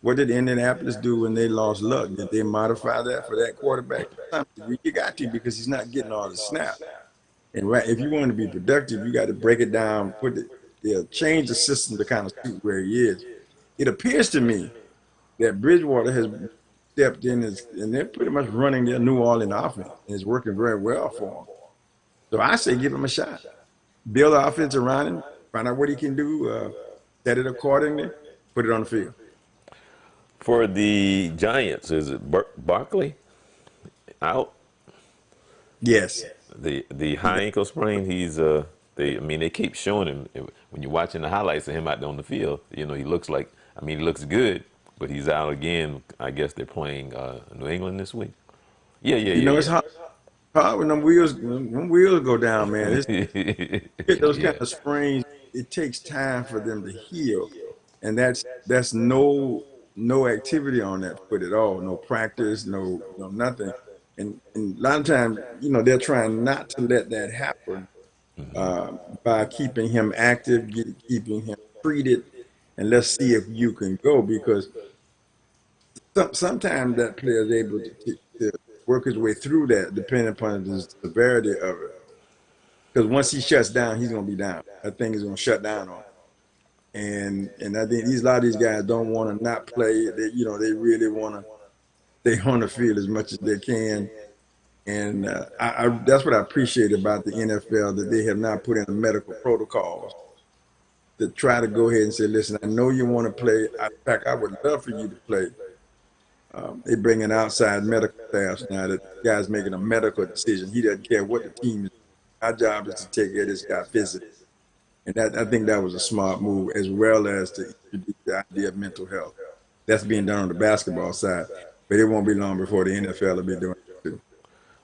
B: What did Indianapolis do when they lost Luck? Did they modify that for that quarterback? You got to, because he's not getting all the snaps. And right, if you want to be productive, you got to break it down, change the system to kind of suit where he is. It appears to me that Bridgewater has stepped in and they're pretty much running their New Orleans offense, and it's working very well for them. So I say give him a shot. Build the offense around him, find out what he can do, set it accordingly, put it on the field.
A: For the Giants, is it Barkley out?
B: Yes.
A: The high ankle sprain. I mean, they keep showing him when you're watching the highlights of him out there on the field. You know, he looks like. I mean, he looks good, but he's out again. I guess they're playing New England this week. Yeah, yeah,
B: It's
A: yeah,
B: hard when them wheels go down, man. It's
A: yeah.
B: get those kind
A: Yeah.
B: of sprains. It takes time for them to heal, and that's no activity on that foot at all. No practice, no nothing. And a lot of times, they're trying not to let that happen by keeping him active, keeping him treated, and let's see if you can go, because sometimes that player is able to work his way through that, depending upon the severity of it. Because once he shuts down, he's going to be down. That thing is going to shut down on him. And I think a lot of these guys don't want to not play. They really want to stay on the field as much as they can. And that's what I appreciate about the NFL, that they have not put in medical protocols to try to go ahead and say, listen, I know you want to play. In fact, I would love for you to play. They bring in outside medical staffs now that the guy's making a medical decision. He doesn't care what the team is. Our job is to take care of this guy physically. And that, I think that was a smart move, as well as to introduce the idea of mental health. That's being done on the basketball side, but it won't be long before the NFL will be doing it too.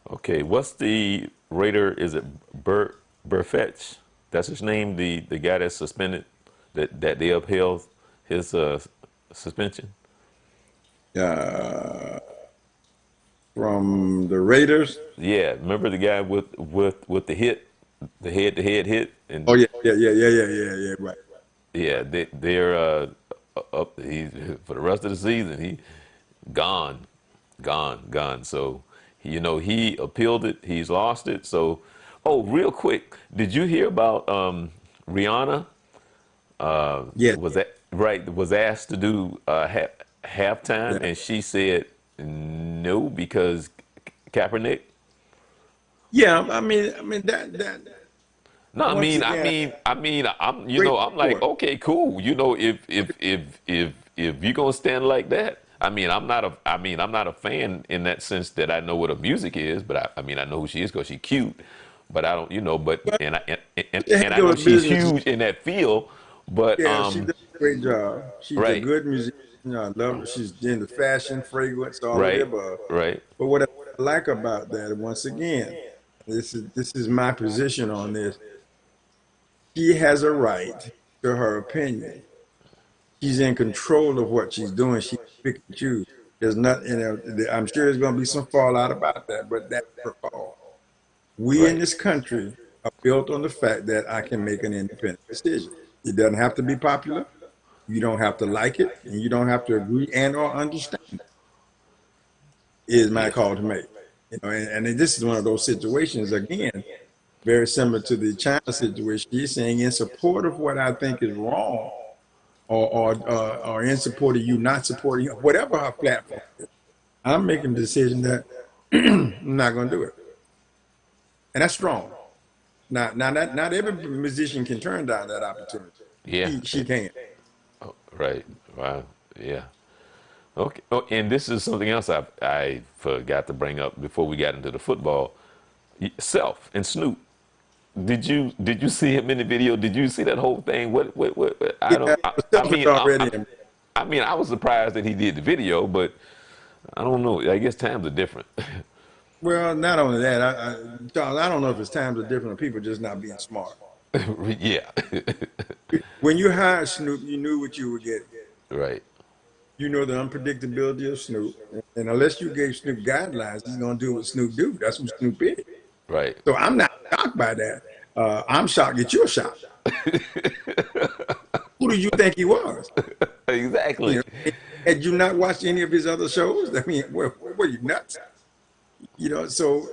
A: Okay, what's the Raider? Is it Burfetch? That's his name. The guy that's suspended, that they upheld his suspension.
B: Uh, from the Raiders.
A: Yeah, remember the guy with the hit, the head to head hit,
B: Oh
A: and
B: yeah, yeah. Right.
A: yeah, they're up. He's for the rest of the season. He gone, gone. So he appealed it. He's lost it. So, oh, real quick, did you hear about Rihanna?
B: Yeah,
A: Was that right? Was asked to do halftime,
B: yeah,
A: and she said no because Kaepernick.
B: yeah. I mean that
A: No,
B: once again, great
A: I'm like,
B: sport.
A: okay, cool. If you're gonna stand like that, I'm not a fan in that sense that I know what her music is, but I know who she is because she's cute, but I don't, but
B: But
A: and
B: to
A: and I
B: handle
A: know
B: a
A: she's
B: business,
A: huge in that field, but
B: yeah, she does a great job. She's a
A: right,
B: good musician. I love her. She's into fashion, fragrance, all of the
A: right,
B: above.
A: right,
B: But what I like about that, once again, this is my position on this. She has a right to her opinion. She's in control of what she's doing. She can pick and choose. There's not, I'm sure there's going to be some fallout about that, but that's her call. We in
A: right.
B: this country are built on the fact that I can make an independent decision. It doesn't have to be popular. You don't have to like it, and you don't have to agree and or understand. It is my
A: Yeah,
B: call to make. And this is one of those situations again, very similar to the China situation. She's saying in support of what I think is wrong, or in support of you not supporting whatever her platform is. I'm making the decision that I'm not going to do it, and that's strong. Not every musician can turn down that opportunity.
A: yeah,
B: She can.
A: right. Wow. Yeah. Okay. Oh, and this is something else I forgot to bring up before we got into the football. Self and Snoop. Did you see him in the video? Did you see that whole thing? What I
B: Yeah,
A: don't.
B: self is already in.
A: I was surprised that he did the video, but I don't know. I guess times are different.
B: Well, not only that, Charles, I don't know if it's times are different or people just not being smart.
A: Yeah.
B: When you hired Snoop, you knew what you were getting.
A: Right.
B: You know the unpredictability of Snoop, and unless you gave Snoop guidelines, he's gonna do what Snoop do. That's what Snoop is.
A: Right.
B: So I'm not shocked by that. I'm shocked that you're shocked. Who did you think he was? You
A: Exactly.
B: know, had you not watched any of his other shows? I mean, were you nuts? So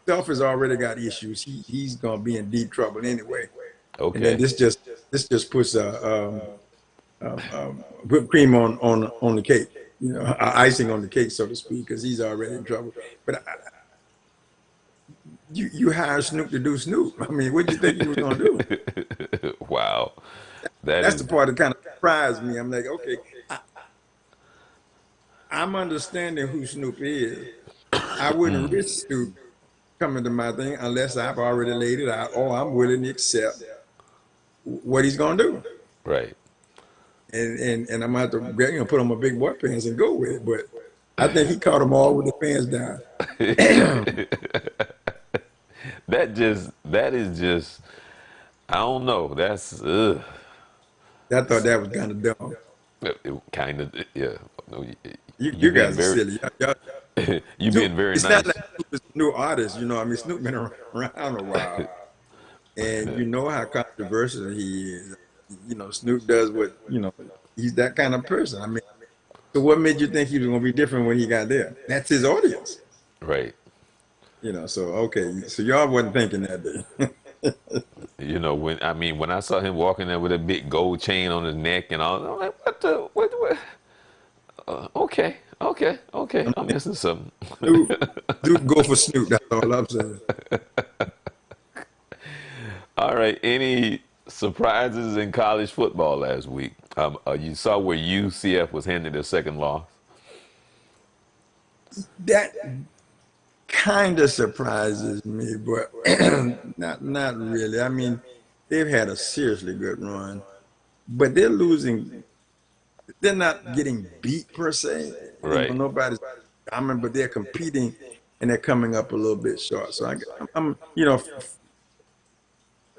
B: Self has already got issues. He's gonna be in deep trouble anyway. And then
A: Okay.
B: this just puts whipped cream on the cake. Icing on the cake, so to speak, because he's already in trouble. But you hired Snoop to do Snoop. I mean, what did you think he was gonna do?
A: Wow. That
B: That's the
A: is
B: part that kind of surprised me. I'm like, okay, I'm understanding who Snoop is. I wouldn't risk Snoop coming to my thing unless I've already laid it out, or I'm willing to accept what he's gonna do.
A: right.
B: And I'm gonna have to put on my big boy pants and go with it. But I think he caught them all with the pants down.
A: That is just I don't know. That's
B: I thought that was kind of dumb.
A: kind of yeah. No,
B: You
A: you being
B: guys are
A: very
B: silly.
A: you
B: Snoop,
A: being very
B: it's not like
A: nice.
B: Snoop is a new artist. I mean, Snoop been around a while, and you know how controversial he is. Snoop does what he's that kind of person. I mean, so what made you think he was going to be different when he got there? That's his audience.
A: Right.
B: So okay, so y'all wasn't thinking that day.
A: When I saw him walking there with a big gold chain on his neck and all, I'm like, what the what? Okay, Okay, okay. I'm missing something.
B: Snoop, Snoop go for Snoop. That's all I'm saying.
A: All right. Any surprises in college football last week? You saw where UCF was handed their second loss.
B: That kind of surprises me, but not really. I mean, they've had a seriously good run, but they're losing. They're not getting beat per se.
A: Right.
B: Nobody's dominant, but they're competing and they're coming up a little bit short. So I'm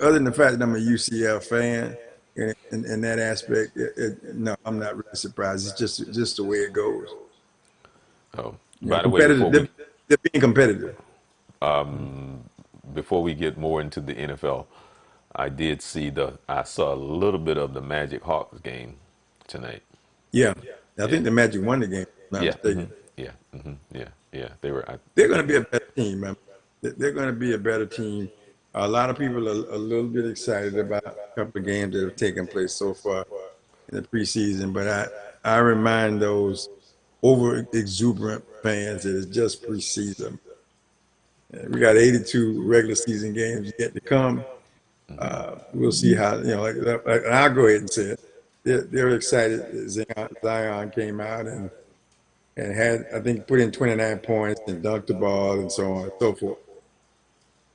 B: other than the fact that I'm a UCL fan in that aspect, no, I'm not really surprised. It's just the way it goes.
A: Oh,
B: Yeah,
A: by the way,
B: competitive. They're being competitive.
A: before we get more into the NFL, I saw a little bit of the Magic Hawks game tonight.
B: Yeah, I
A: Yeah.
B: think the Magic won the game. If I'm not
A: Yeah.
B: mistaken.
A: Yeah. Yeah. Yeah. They were.
B: They're going to be a better team, man. They're going to be a better team. A lot of people are a little bit excited about a couple of games that have taken place so far in the preseason, but I remind those over exuberant fans that it's just preseason. We got 82 regular season games yet to come. We'll see how, like, I'll go ahead and say it. They're excited. Zion came out and had, I think, put in 29 points and dunked the ball and so on and so forth.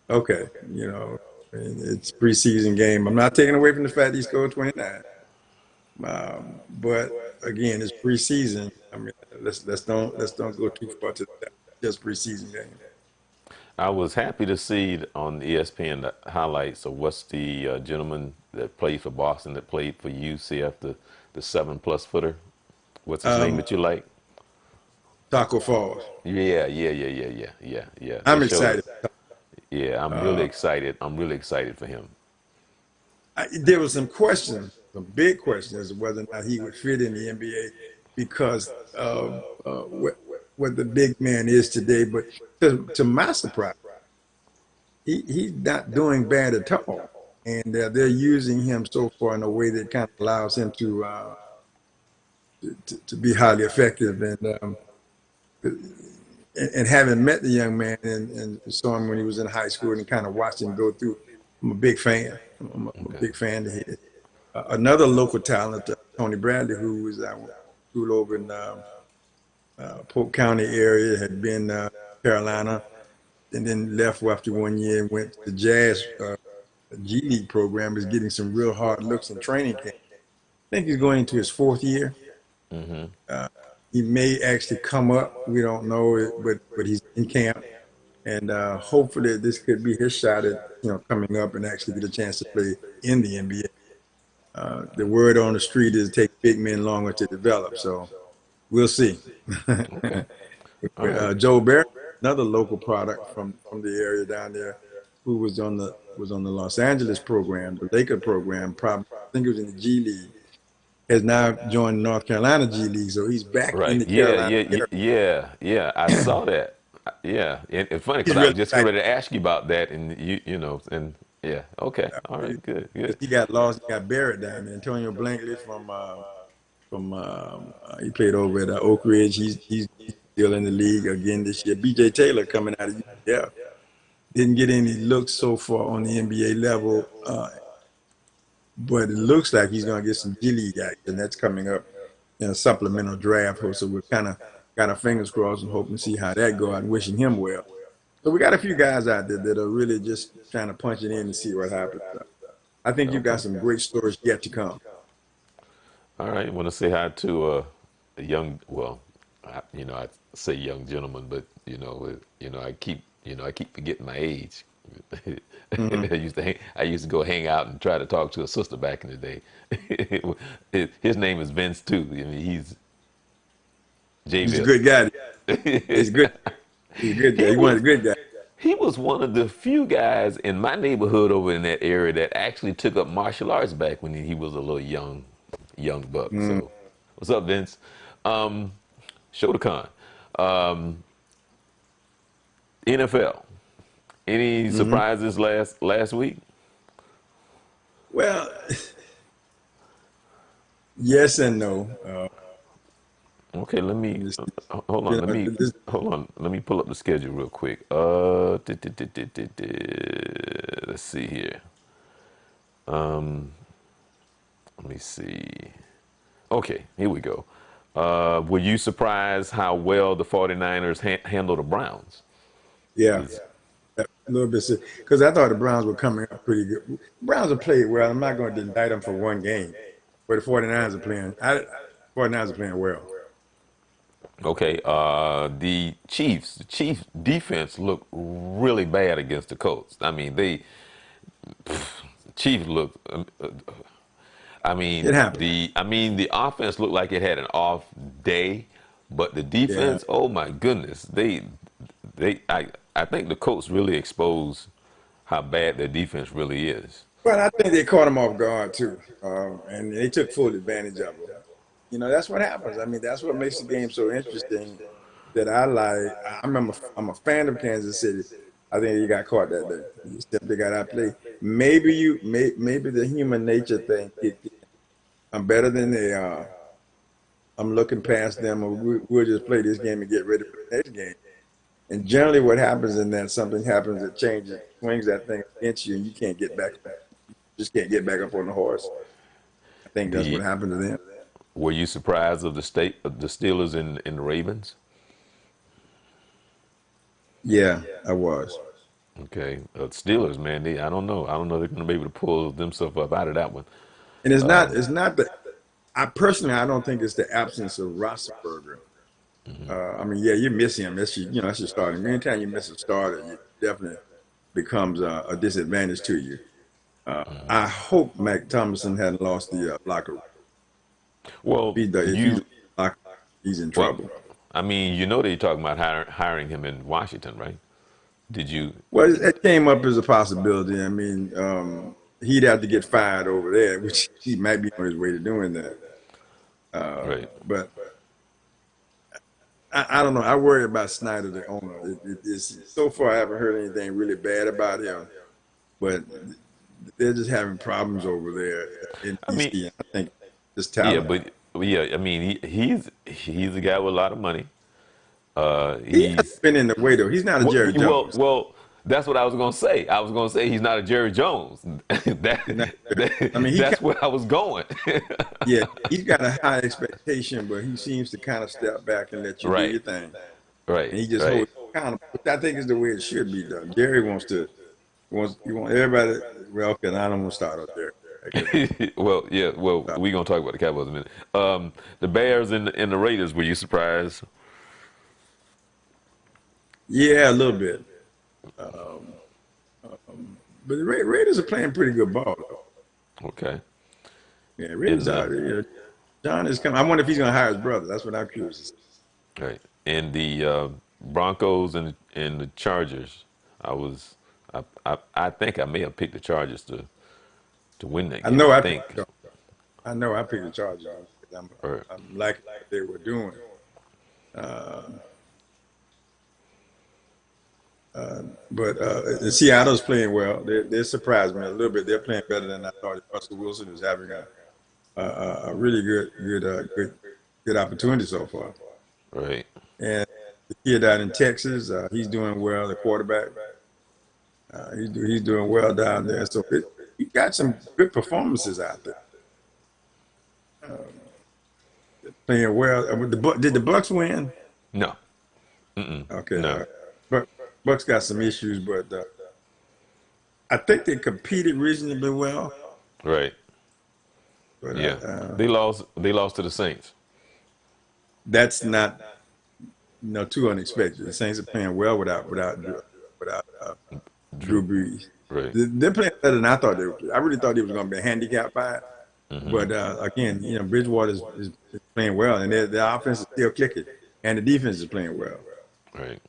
B: Okay, I mean, it's preseason game. I'm not taking away from the fact he scored 29. But again, it's preseason. I mean, let's don't go too far to that. Just preseason game.
A: I was happy to see on ESPN the highlights of what's the gentleman that played for Boston that played for UCF, the 7+ footer. What's his name
B: Um,
A: that you like?
B: Taco Falls.
A: Yeah, yeah, yeah, yeah, yeah, yeah, yeah. They
B: I'm
A: showed
B: excited.
A: us. Yeah, I'm really excited. I'm really excited for him.
B: There was some questions, some big questions as to whether or not he would fit in the NBA because of what the big man is today. But to my surprise, he's not doing bad at all. And they're using him so far in a way that kind of allows him to be highly effective. And having met the young man and saw him when he was in high school and kind of watched him go through, I'm a big fan. I'm a
A: Okay.
B: big fan. Another local talent, Tony Bradley, who was school over in Polk County area, had been Carolina, and then left after 1 year and went to the Jazz G League program. Is getting some real hard looks in training camp. I think he's going into his fourth year. Uh, he may actually come up. We don't know it, but he's in camp, and hopefully this could be his shot at coming up and actually get a chance to play in the NBA. The word on the street is it takes big men longer to develop, so we'll see.
A: Okay. All right.
B: Joe Barry, another local product from the area down there, who was on the Los Angeles program, the Laker program. Probably I think it was in the G League. Has now joined North Carolina G League, so he's back in
A: Right.
B: the
A: Yeah.
B: Carolina
A: Yeah.
B: area.
A: Yeah. Yeah. I saw that. Yeah. And it's funny
B: He's
A: because I
B: really
A: was just getting
B: excited.
A: ready to ask you about that, and and yeah. Okay. All right. Good. Good.
B: He got lost, he got buried down there. Antonio Blankley from he played over at Oak Ridge. He's still in the league again this year. B.J. Taylor coming out of UCF didn't get any looks so far on the NBA level, but it looks like he's going to get some G League action. That's coming up in a supplemental draft. So we're kind of got our fingers crossed and hoping to see how that go out and wishing him well. So we got a few guys out there that are really just trying to punch it in and see what happens. I think you got
A: Okay.
B: some great stories yet to come.
A: All right. I want to say hi to a young, well, I say young gentleman, but I keep forgetting my age.
B: Hmm.
A: I used to go hang out and try to talk to a sister back in the day. His name is Vince too. I mean, he's
B: He's a
A: J-Ville.
B: good guy. He's good. He's a good guy.
A: He
B: He one of
A: was
B: the good guys.
A: he was one of the few guys in my neighborhood over in that area that actually took up martial arts back when he was a little young buck.
B: Mm.
A: So, what's up, Vince? Um, Shotokan. Um, NFL. Any
B: Hmm.
A: surprises last week?
B: Well, yes and no.
A: Okay, let me
B: This,
A: hold on.
B: you
A: Let
B: know,
A: me
B: this,
A: hold on. Let me pull up the schedule real quick. Let's see here. Let me see. Okay, here we go. Were you surprised how well the 49ers handled the Browns?
B: yeah,
A: 'Cause-
B: a little bit because I thought the Browns were coming up pretty good. Browns have played well. I'm not going to indict them for one game, but the 49ers are playing. 49ers are playing well.
A: okay, the Chiefs defense looked really bad against the Colts. I mean, Chiefs looked.
B: It happened.
A: I mean the offense looked like it had an off day, but the
B: Yeah.
A: defense, oh my goodness, I think the Colts really exposed how bad their defense really is.
B: But I think they caught them off guard too, and they took full advantage of them. You know, that's what happens. I mean, that's what makes the game so interesting. That I like. I remember I'm a fan of Kansas City. I think you got caught that day. You simply got outplayed. Maybe the human nature thing kicked in. I'm better than they are. I'm looking past them, or we'll just play this game and get ready for the next game. And generally, what happens in that something happens that changes, swings that thing against you, and you can't get back. Just can't get back up on the horse. I think that's what
A: The
B: happened to them.
A: Were you surprised of the Steelers and the Ravens?
B: Yeah, I was.
A: Okay, Steelers, man, I don't know they're going to be able to pull themselves up out of that one.
B: And it's not that I don't think it's the absence of Roethlisberger. I mean, yeah, you miss him. That's your starting. Anytime you miss a starter, it definitely becomes a disadvantage to you. I hope Mac Thomason hadn't lost the locker room.
A: Well,
B: If he's locker room, he's in
A: well,
B: trouble.
A: I mean, you know they're talking about hiring him in Washington, right? Did you?
B: Well, it came up as a possibility. I mean, he'd have to get fired over there, which he might be on his way to doing that.
A: Right.
B: But I don't know. I worry about Snyder, the owner. So far, I haven't heard anything really bad about him, but they're just having problems over there in
A: I mean,
B: DC. And I think it's
A: yeah,
B: talent.
A: but yeah, I mean, he's a guy with a lot of money.
B: He hasn't
A: He's
B: been in the way though. He's not a Jerry Jones.
A: well. That's what I was gonna say. I was gonna say he's not a Jerry Jones.
B: He's not, I mean,
A: That's where I was going.
B: yeah, he's got a high expectation, but he seems to kind of step back and let you do
A: Right,
B: your thing,
A: right,
B: and he just
A: right.
B: holds kind of. Which I think is the way it should be done. Jerry wants you want everybody. Well, okay, I don't want to start up there.
A: Well, yeah. Well, we're gonna talk about the Cowboys in a minute. The Bears and the Raiders. Were you surprised?
B: Yeah, a little bit. Um, but the Raiders are playing pretty good ball, though.
A: Okay.
B: Yeah,
A: And
B: Raiders are. John is coming. I wonder if he's going to hire his brother. That's what I'm curious.
A: right. And the Broncos and the Chargers. I was. I think I may have picked the Chargers to win that
B: I
A: game.
B: know
A: I
B: I picked.
A: think.
B: I know I picked the Chargers.
A: Or
B: I'm liking what they were doing. Uh, but Seattle's playing well. They surprised me a little bit. They're playing better than I thought. Russell Wilson is having a really good opportunity so far.
A: right.
B: And the kid out in Texas, he's doing well. The quarterback, he's doing well down there. So you got some good performances out there. Playing well. Did the Bucks win?
A: No. Mm-mm.
B: Okay,
A: No.
B: but Bucks got some issues, but I think they competed reasonably well.
A: Right.
B: But
A: Yeah. They lost. They lost to the Saints.
B: that's not too unexpected. The Saints are playing well without Drew
A: Drew.
B: Brees.
A: Right.
B: They're playing better than I thought they would. I really thought they was going to be handicapped by it. But again, Bridgewater is playing well, and their offense is still clicking, and the defense is playing well.
A: Right.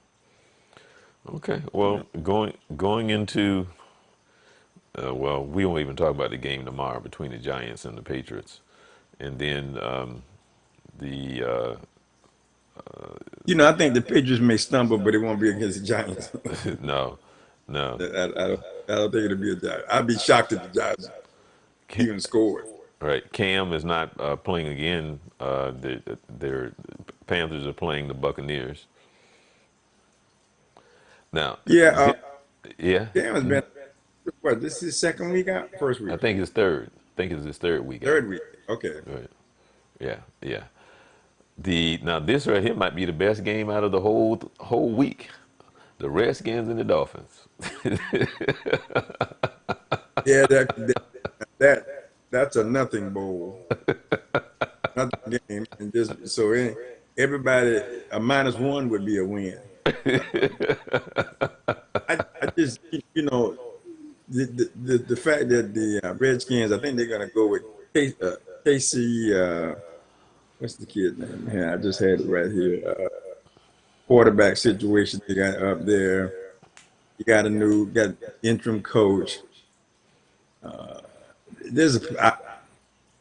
A: Okay. Well, going into well, we won't even talk about the game tomorrow between the Giants and the Patriots, and then the
B: I think the Patriots may stumble, but it won't be against the Giants.
A: no, no.
B: I don't think it'll be a Giants. I'd be shocked if the Giants even scored.
A: Right. Cam is not playing again. They're Panthers are playing the Buccaneers. Now,
B: Yeah,
A: yeah,
B: Cam has been what? This is his second week out, first
A: I
B: week,
A: think it's third. I think it's his third week out.
B: third week. Okay.
A: Right. Yeah, yeah. The now this right here might be the best game out of the whole week. The Redskins and the Dolphins.
B: Yeah, that that's a nothing bowl, nothing game, and just so everybody a -1 would be a win. I just the fact that the Redskins, I think they're gonna go with Casey. What's the kid name? Yeah, I just had it right here. Quarterback situation they got up there. You got got interim coach. There's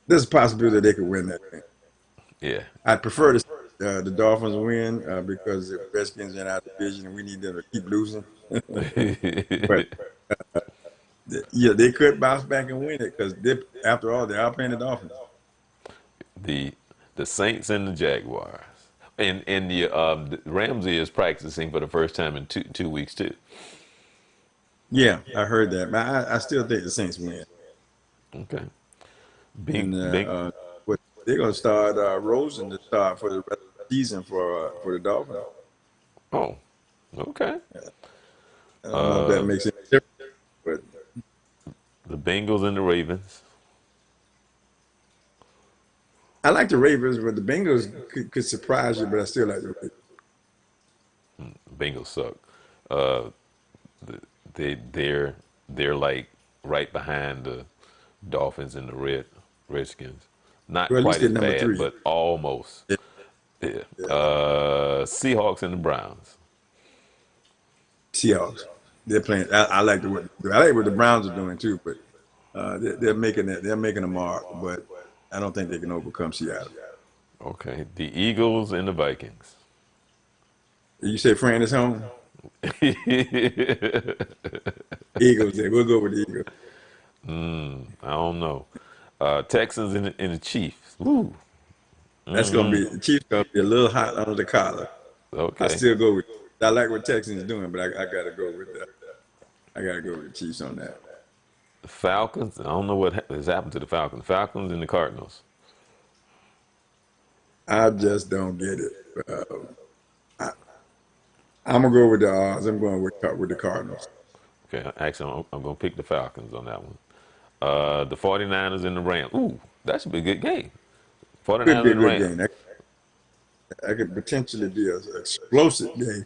B: there's a possibility they could win that game.
A: Yeah.
B: I'd prefer to the Dolphins win because the Redskins are in our division and we need them to keep losing. But yeah, they could bounce back and win it because after all, they are playing the Dolphins.
A: the the Saints and the Jaguars. And the Ramsey is practicing for the first time in two weeks too.
B: Yeah, I heard that, but I still think the Saints win.
A: Okay.
B: And
A: Bing Bing.
B: what they're going to start Rosen to start for the rest of the season for the Dolphins.
A: Oh, okay.
B: I don't know if that makes any difference, but
A: The Bengals and the Ravens.
B: I like the Ravens, but the Bengals could surprise you. But I still like the Ravens.
A: Bengals suck. Uh, they're like right behind the Dolphins and the Redskins. Not
B: Well, at least
A: quite
B: they're
A: as
B: number
A: bad,
B: three.
A: but almost.
B: Yeah,
A: Yeah.
B: yeah.
A: Seahawks and the Browns.
B: Seahawks. They're playing. I like what the Browns are doing too, but they're making it. They're making a mark, but I don't think they can overcome Seattle.
A: Okay. The Eagles and the Vikings.
B: You say Fran is home.
A: I
B: Eagles. There. We'll go with the Eagles.
A: don't know. Texans and the Chiefs. Woo.
B: That's gonna be the Chiefs. Gonna be a little hot under the collar. I
A: Okay.
B: still go with. I like what Texans is doing, but I gotta go with that. I gotta go with the Chiefs on that.
A: The Falcons. I don't know what has happened to the Falcons. Falcons and the Cardinals.
B: I just don't get it. I, I'm gonna go with the odds. I'm going with the Cardinals.
A: Okay. Actually, I'm going to pick the Falcons on that one. The 49ers and the Rams. Ooh, that should be a good game.
B: Could
A: 49ers
B: be a
A: and the
B: good
A: Rams.
B: game. That could potentially be an explosive game.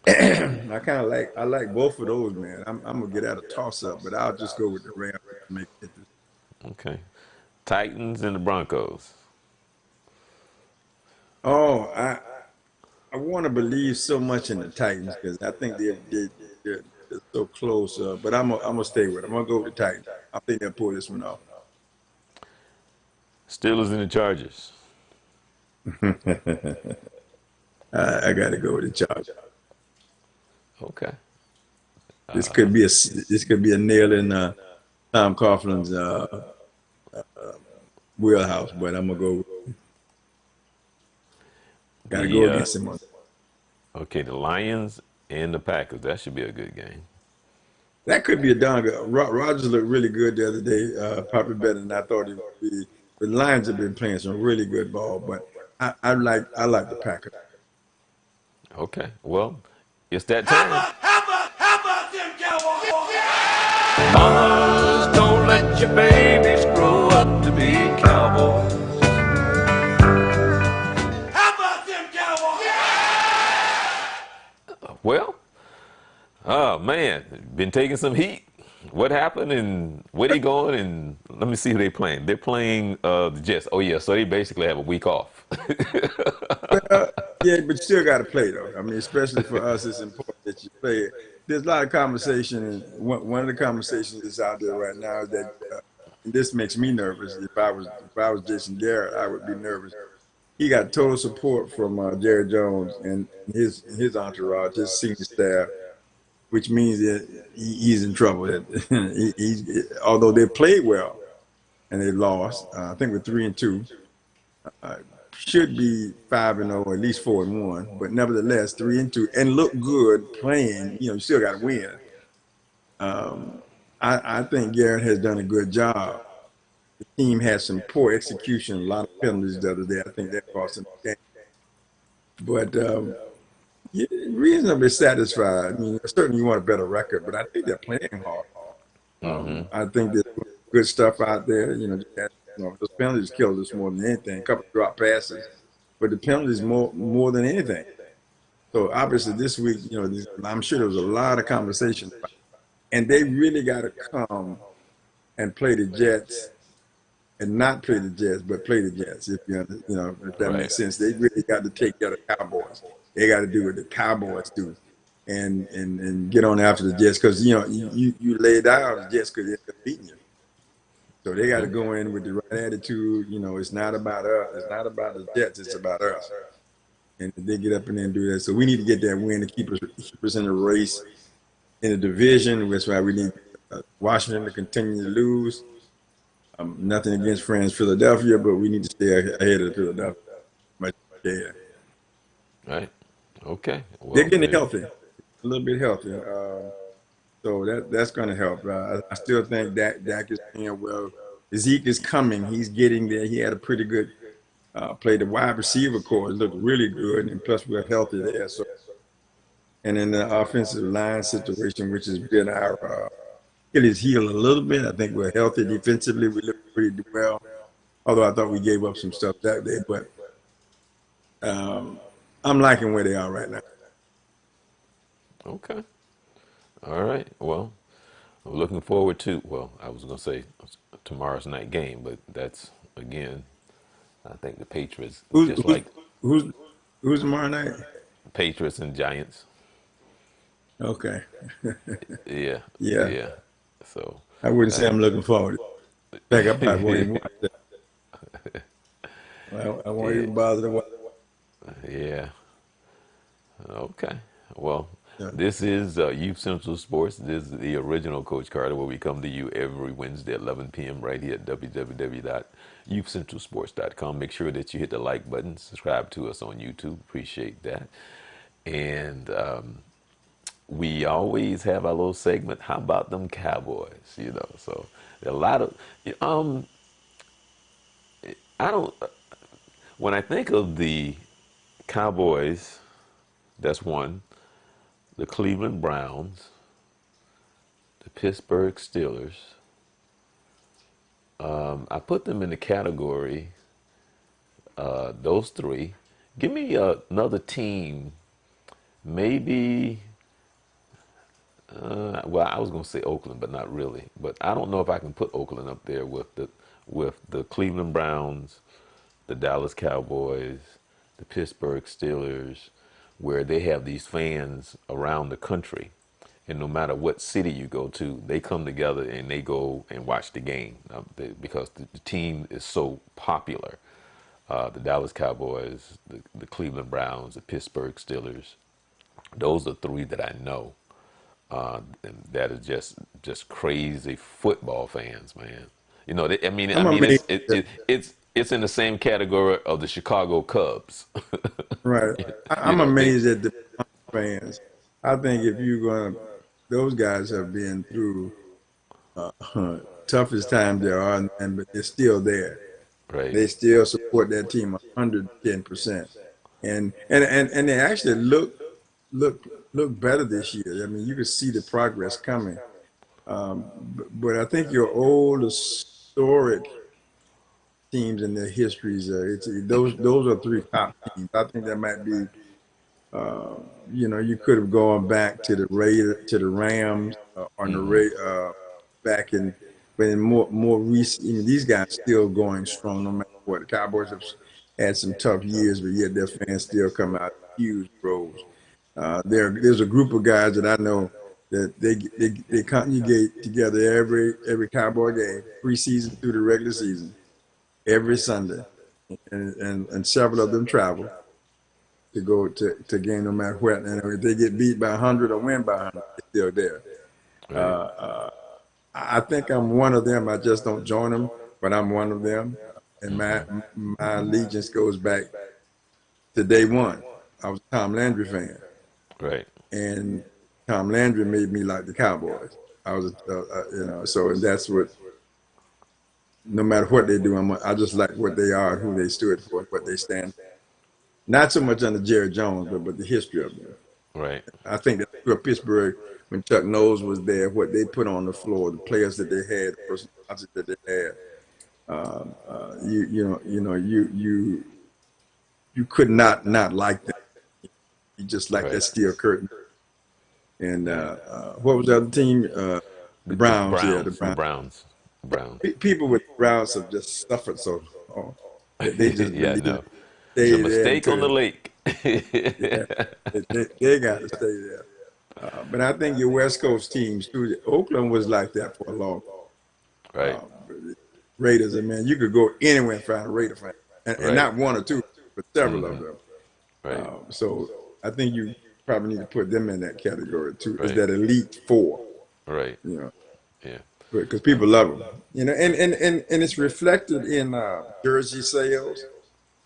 B: I like both of those, man. I'm gonna get out a toss up, but I'll just go with the Rams to make it.
A: Okay. Titans and the Broncos.
B: Oh, I want to believe so much in the Titans because I think they're so close. But I'm gonna stay with them. I'm gonna go with the Titans. I think they'll pull this one off.
A: Steelers and the Chargers.
B: I got to go with the Chargers.
A: Okay.
B: This could be a nail in Tom Coughlin's wheelhouse, but I'm gonna go. Got to
A: The
B: go against him.
A: okay, the Lions and the Packers. That should be a good game.
B: That could be a darn good. Rogers looked really good the other day, probably better than I thought he would be. The Lions have been playing some really good ball, but I like the Packers.
A: Okay. Well, it's that time.
C: How about them Cowboys?
D: Mamas, don't let your babies grow up to be cowboys.
C: How about them Cowboys?
A: Well, oh man, been taking some heat. What happened and where they going? And let me see who they playing. They're playing the Jets. Oh yeah, so they basically have a week off.
B: Yeah, but you still got to play though. I mean, especially for us, it's important that you play. There's a lot of conversation, and one of the conversations that's out there right now is that and this makes me nervous. If I was Jason Garrett, I would be nervous. He got total support from Jerry Jones and his entourage, his senior staff, which means that he's in trouble. Although they played well and they lost, I think we're 3-2. should be 5-0, or at least 4-1, but nevertheless 3-2, and look good playing. You still got to win. Um, I think Garrett has done a good job. The team had some poor execution, a lot of penalties the other day. I think that cost them the game. But yeah, reasonably satisfied. I mean, certainly you want a better record, but I think they're playing hard. I think there's good stuff out there. Those penalties killed us more than anything. A couple of drop passes, but the penalties more than anything. So obviously this week, I'm sure there was a lot of conversation about it. And they really got to come and play the Jets, and not play the Jets, but play the Jets. If that
A: Right.
B: makes sense, they really got to take care of the Cowboys. They got to do what the Cowboys do, and get on after the Jets, because you laid out the Jets could end up beating you. So they got to go in with the right attitude. It's not about us. It's not about the Jets. It's about us. And they get up in there and do that. So we need to get that win to keep us in the race in the division. That's why we need Washington to continue to lose. Nothing against friends Philadelphia, but we need to stay ahead of Philadelphia. Yeah,
A: Right. Okay.
B: they're
A: Well,
B: getting
A: there.
B: healthy, a little bit healthy. So that's going to help. I still think Dak is playing well. Zeke is coming. He's getting there. He had a pretty good play. The wide receiver core looked really good, and plus we're healthy there. So, and in the offensive line situation, which has been our Achilles heel a little bit, I think we're healthy defensively. We look pretty well. Although I thought we gave up some stuff that day, but I'm liking where they are right now.
A: Okay. All right. Well, I'm looking forward to. Well, I was gonna say tomorrow's night game, but that's again. I think the Patriots,
B: Who's
A: just
B: who's
A: like
B: who's who's tomorrow night?
A: Patriots and Giants.
B: Okay,
A: Yeah.
B: yeah.
A: Yeah. So.
B: I wouldn't say
A: Uh,
B: I'm looking forward. In fact, I probably won't even watch that. I won't
A: yeah.
B: even bother to watch.
A: Yeah. Okay. Well,
B: Yeah.
A: this is Youth Central Sports. This is the original Coach Carter, where we come to you every Wednesday at 11 p.m. right here at www.youthcentralsports.com. Make sure that you hit the like button, subscribe to us on YouTube. Appreciate that. And we always have our little segment. How about them Cowboys? So there are a lot of I don't. When I think of the Cowboys, that's one. The Cleveland Browns, the Pittsburgh Steelers. I put them in the category, those three. Give me another team, maybe, well, I was going to say Oakland, but not really. But I don't know if I can put Oakland up there with the Cleveland Browns, the Dallas Cowboys, the Pittsburgh Steelers, where they have these fans around the country. And no matter what city you go to, they come together and they go and watch the game because the team is so popular. The Dallas Cowboys, the Cleveland Browns, the Pittsburgh Steelers. Those are three that I know. And that is just crazy football fans, man. I mean,
B: I'm amazed.
A: it's in the same category of the Chicago Cubs.
B: Right.
A: you
B: I'm
A: know, they
B: amazed at the fans. I think if you're gonna, those guys have been through toughest times there are, but they're still there.
A: right.
B: They still support that team 110%, and they actually look look better this year. I mean, you can see the progress coming. But I think your old historic teams and their histories, those are three top teams. I think that might be. You could have gone back to the Rams, on the back in, but in more recent. These guys still going strong no matter what. The Cowboys have had some tough years, but yet their fans still come out in huge droves. There's a group of guys that I know that they congregate together every Cowboy game, preseason through the regular season, every Sunday, and several of them travel to go to game no matter what. And if they get beat by 100 or win by 100, they're still there.
A: Right.
B: I think I'm one of them. I just don't join them, but I'm one of them. and my allegiance goes back to day one. I was a Tom Landry fan,
A: Right.
B: and Tom Landry made me like the Cowboys. I was, so and that's what. No matter what they do, I just like what they are, who they stood for, what they stand for. Not so much under Jerry Jones, but the history of them.
A: Right.
B: I think that for Pittsburgh, when Chuck Knowles was there, what they put on the floor, the players that they had, the personalities that they had, you could not like them. You just like that
A: Right.
B: steel curtain. And
A: Yeah.
B: what was the other team? The
A: The
B: Browns. Yeah, the
A: Browns. The
B: Browns.
A: Browns. The Browns.
B: People with the Browns have just suffered so oh, that they just
A: Yeah.
B: believe
A: No. It's
B: stay
A: a
B: there
A: mistake on the
B: until
A: lake.
B: yeah, they got to stay there. But I think your West Coast teams too. Oakland was like that for a long.
A: Right.
B: Raiders, and man, you could go anywhere and find a Raider fan, and
A: Right.
B: not one or two, but several of
A: Mm-hmm.
B: them.
A: Right.
B: So I think you probably need to put them in that category too. Is
A: Right.
B: that elite four?
A: Right.
B: You know,
A: Yeah.
B: because people love them. You know, and it's reflected in jersey sales,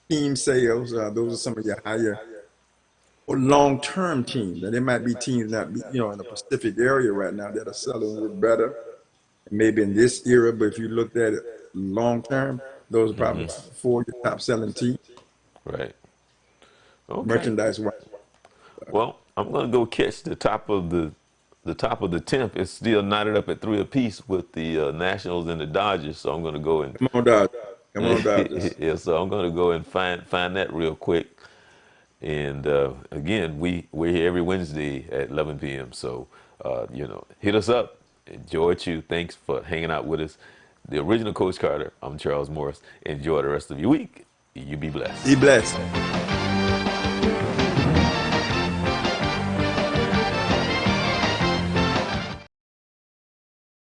B: team sales. Those are some of your higher or long-term teams. And there might be teams that be, in the Pacific area right now that are selling a little better, maybe in this era. But if you looked at it long-term, those are probably four of your top-selling teams,
A: Right. Okay.
B: merchandise-wise.
A: Well, I'm gonna go catch the top of the 10th. It's still knotted up at 3 apiece with the Nationals and the Dodgers. So I'm gonna go and
B: Come on, Dodgers. Come on, Dodgers.
A: yeah. So I'm gonna go and find that real quick. And again, we're here every Wednesday at 11 p.m. So hit us up. Enjoy it. You. Thanks for hanging out with us. The original Coach Carter. I'm Charles Morris. Enjoy the rest of your week. You be blessed.
B: Be blessed.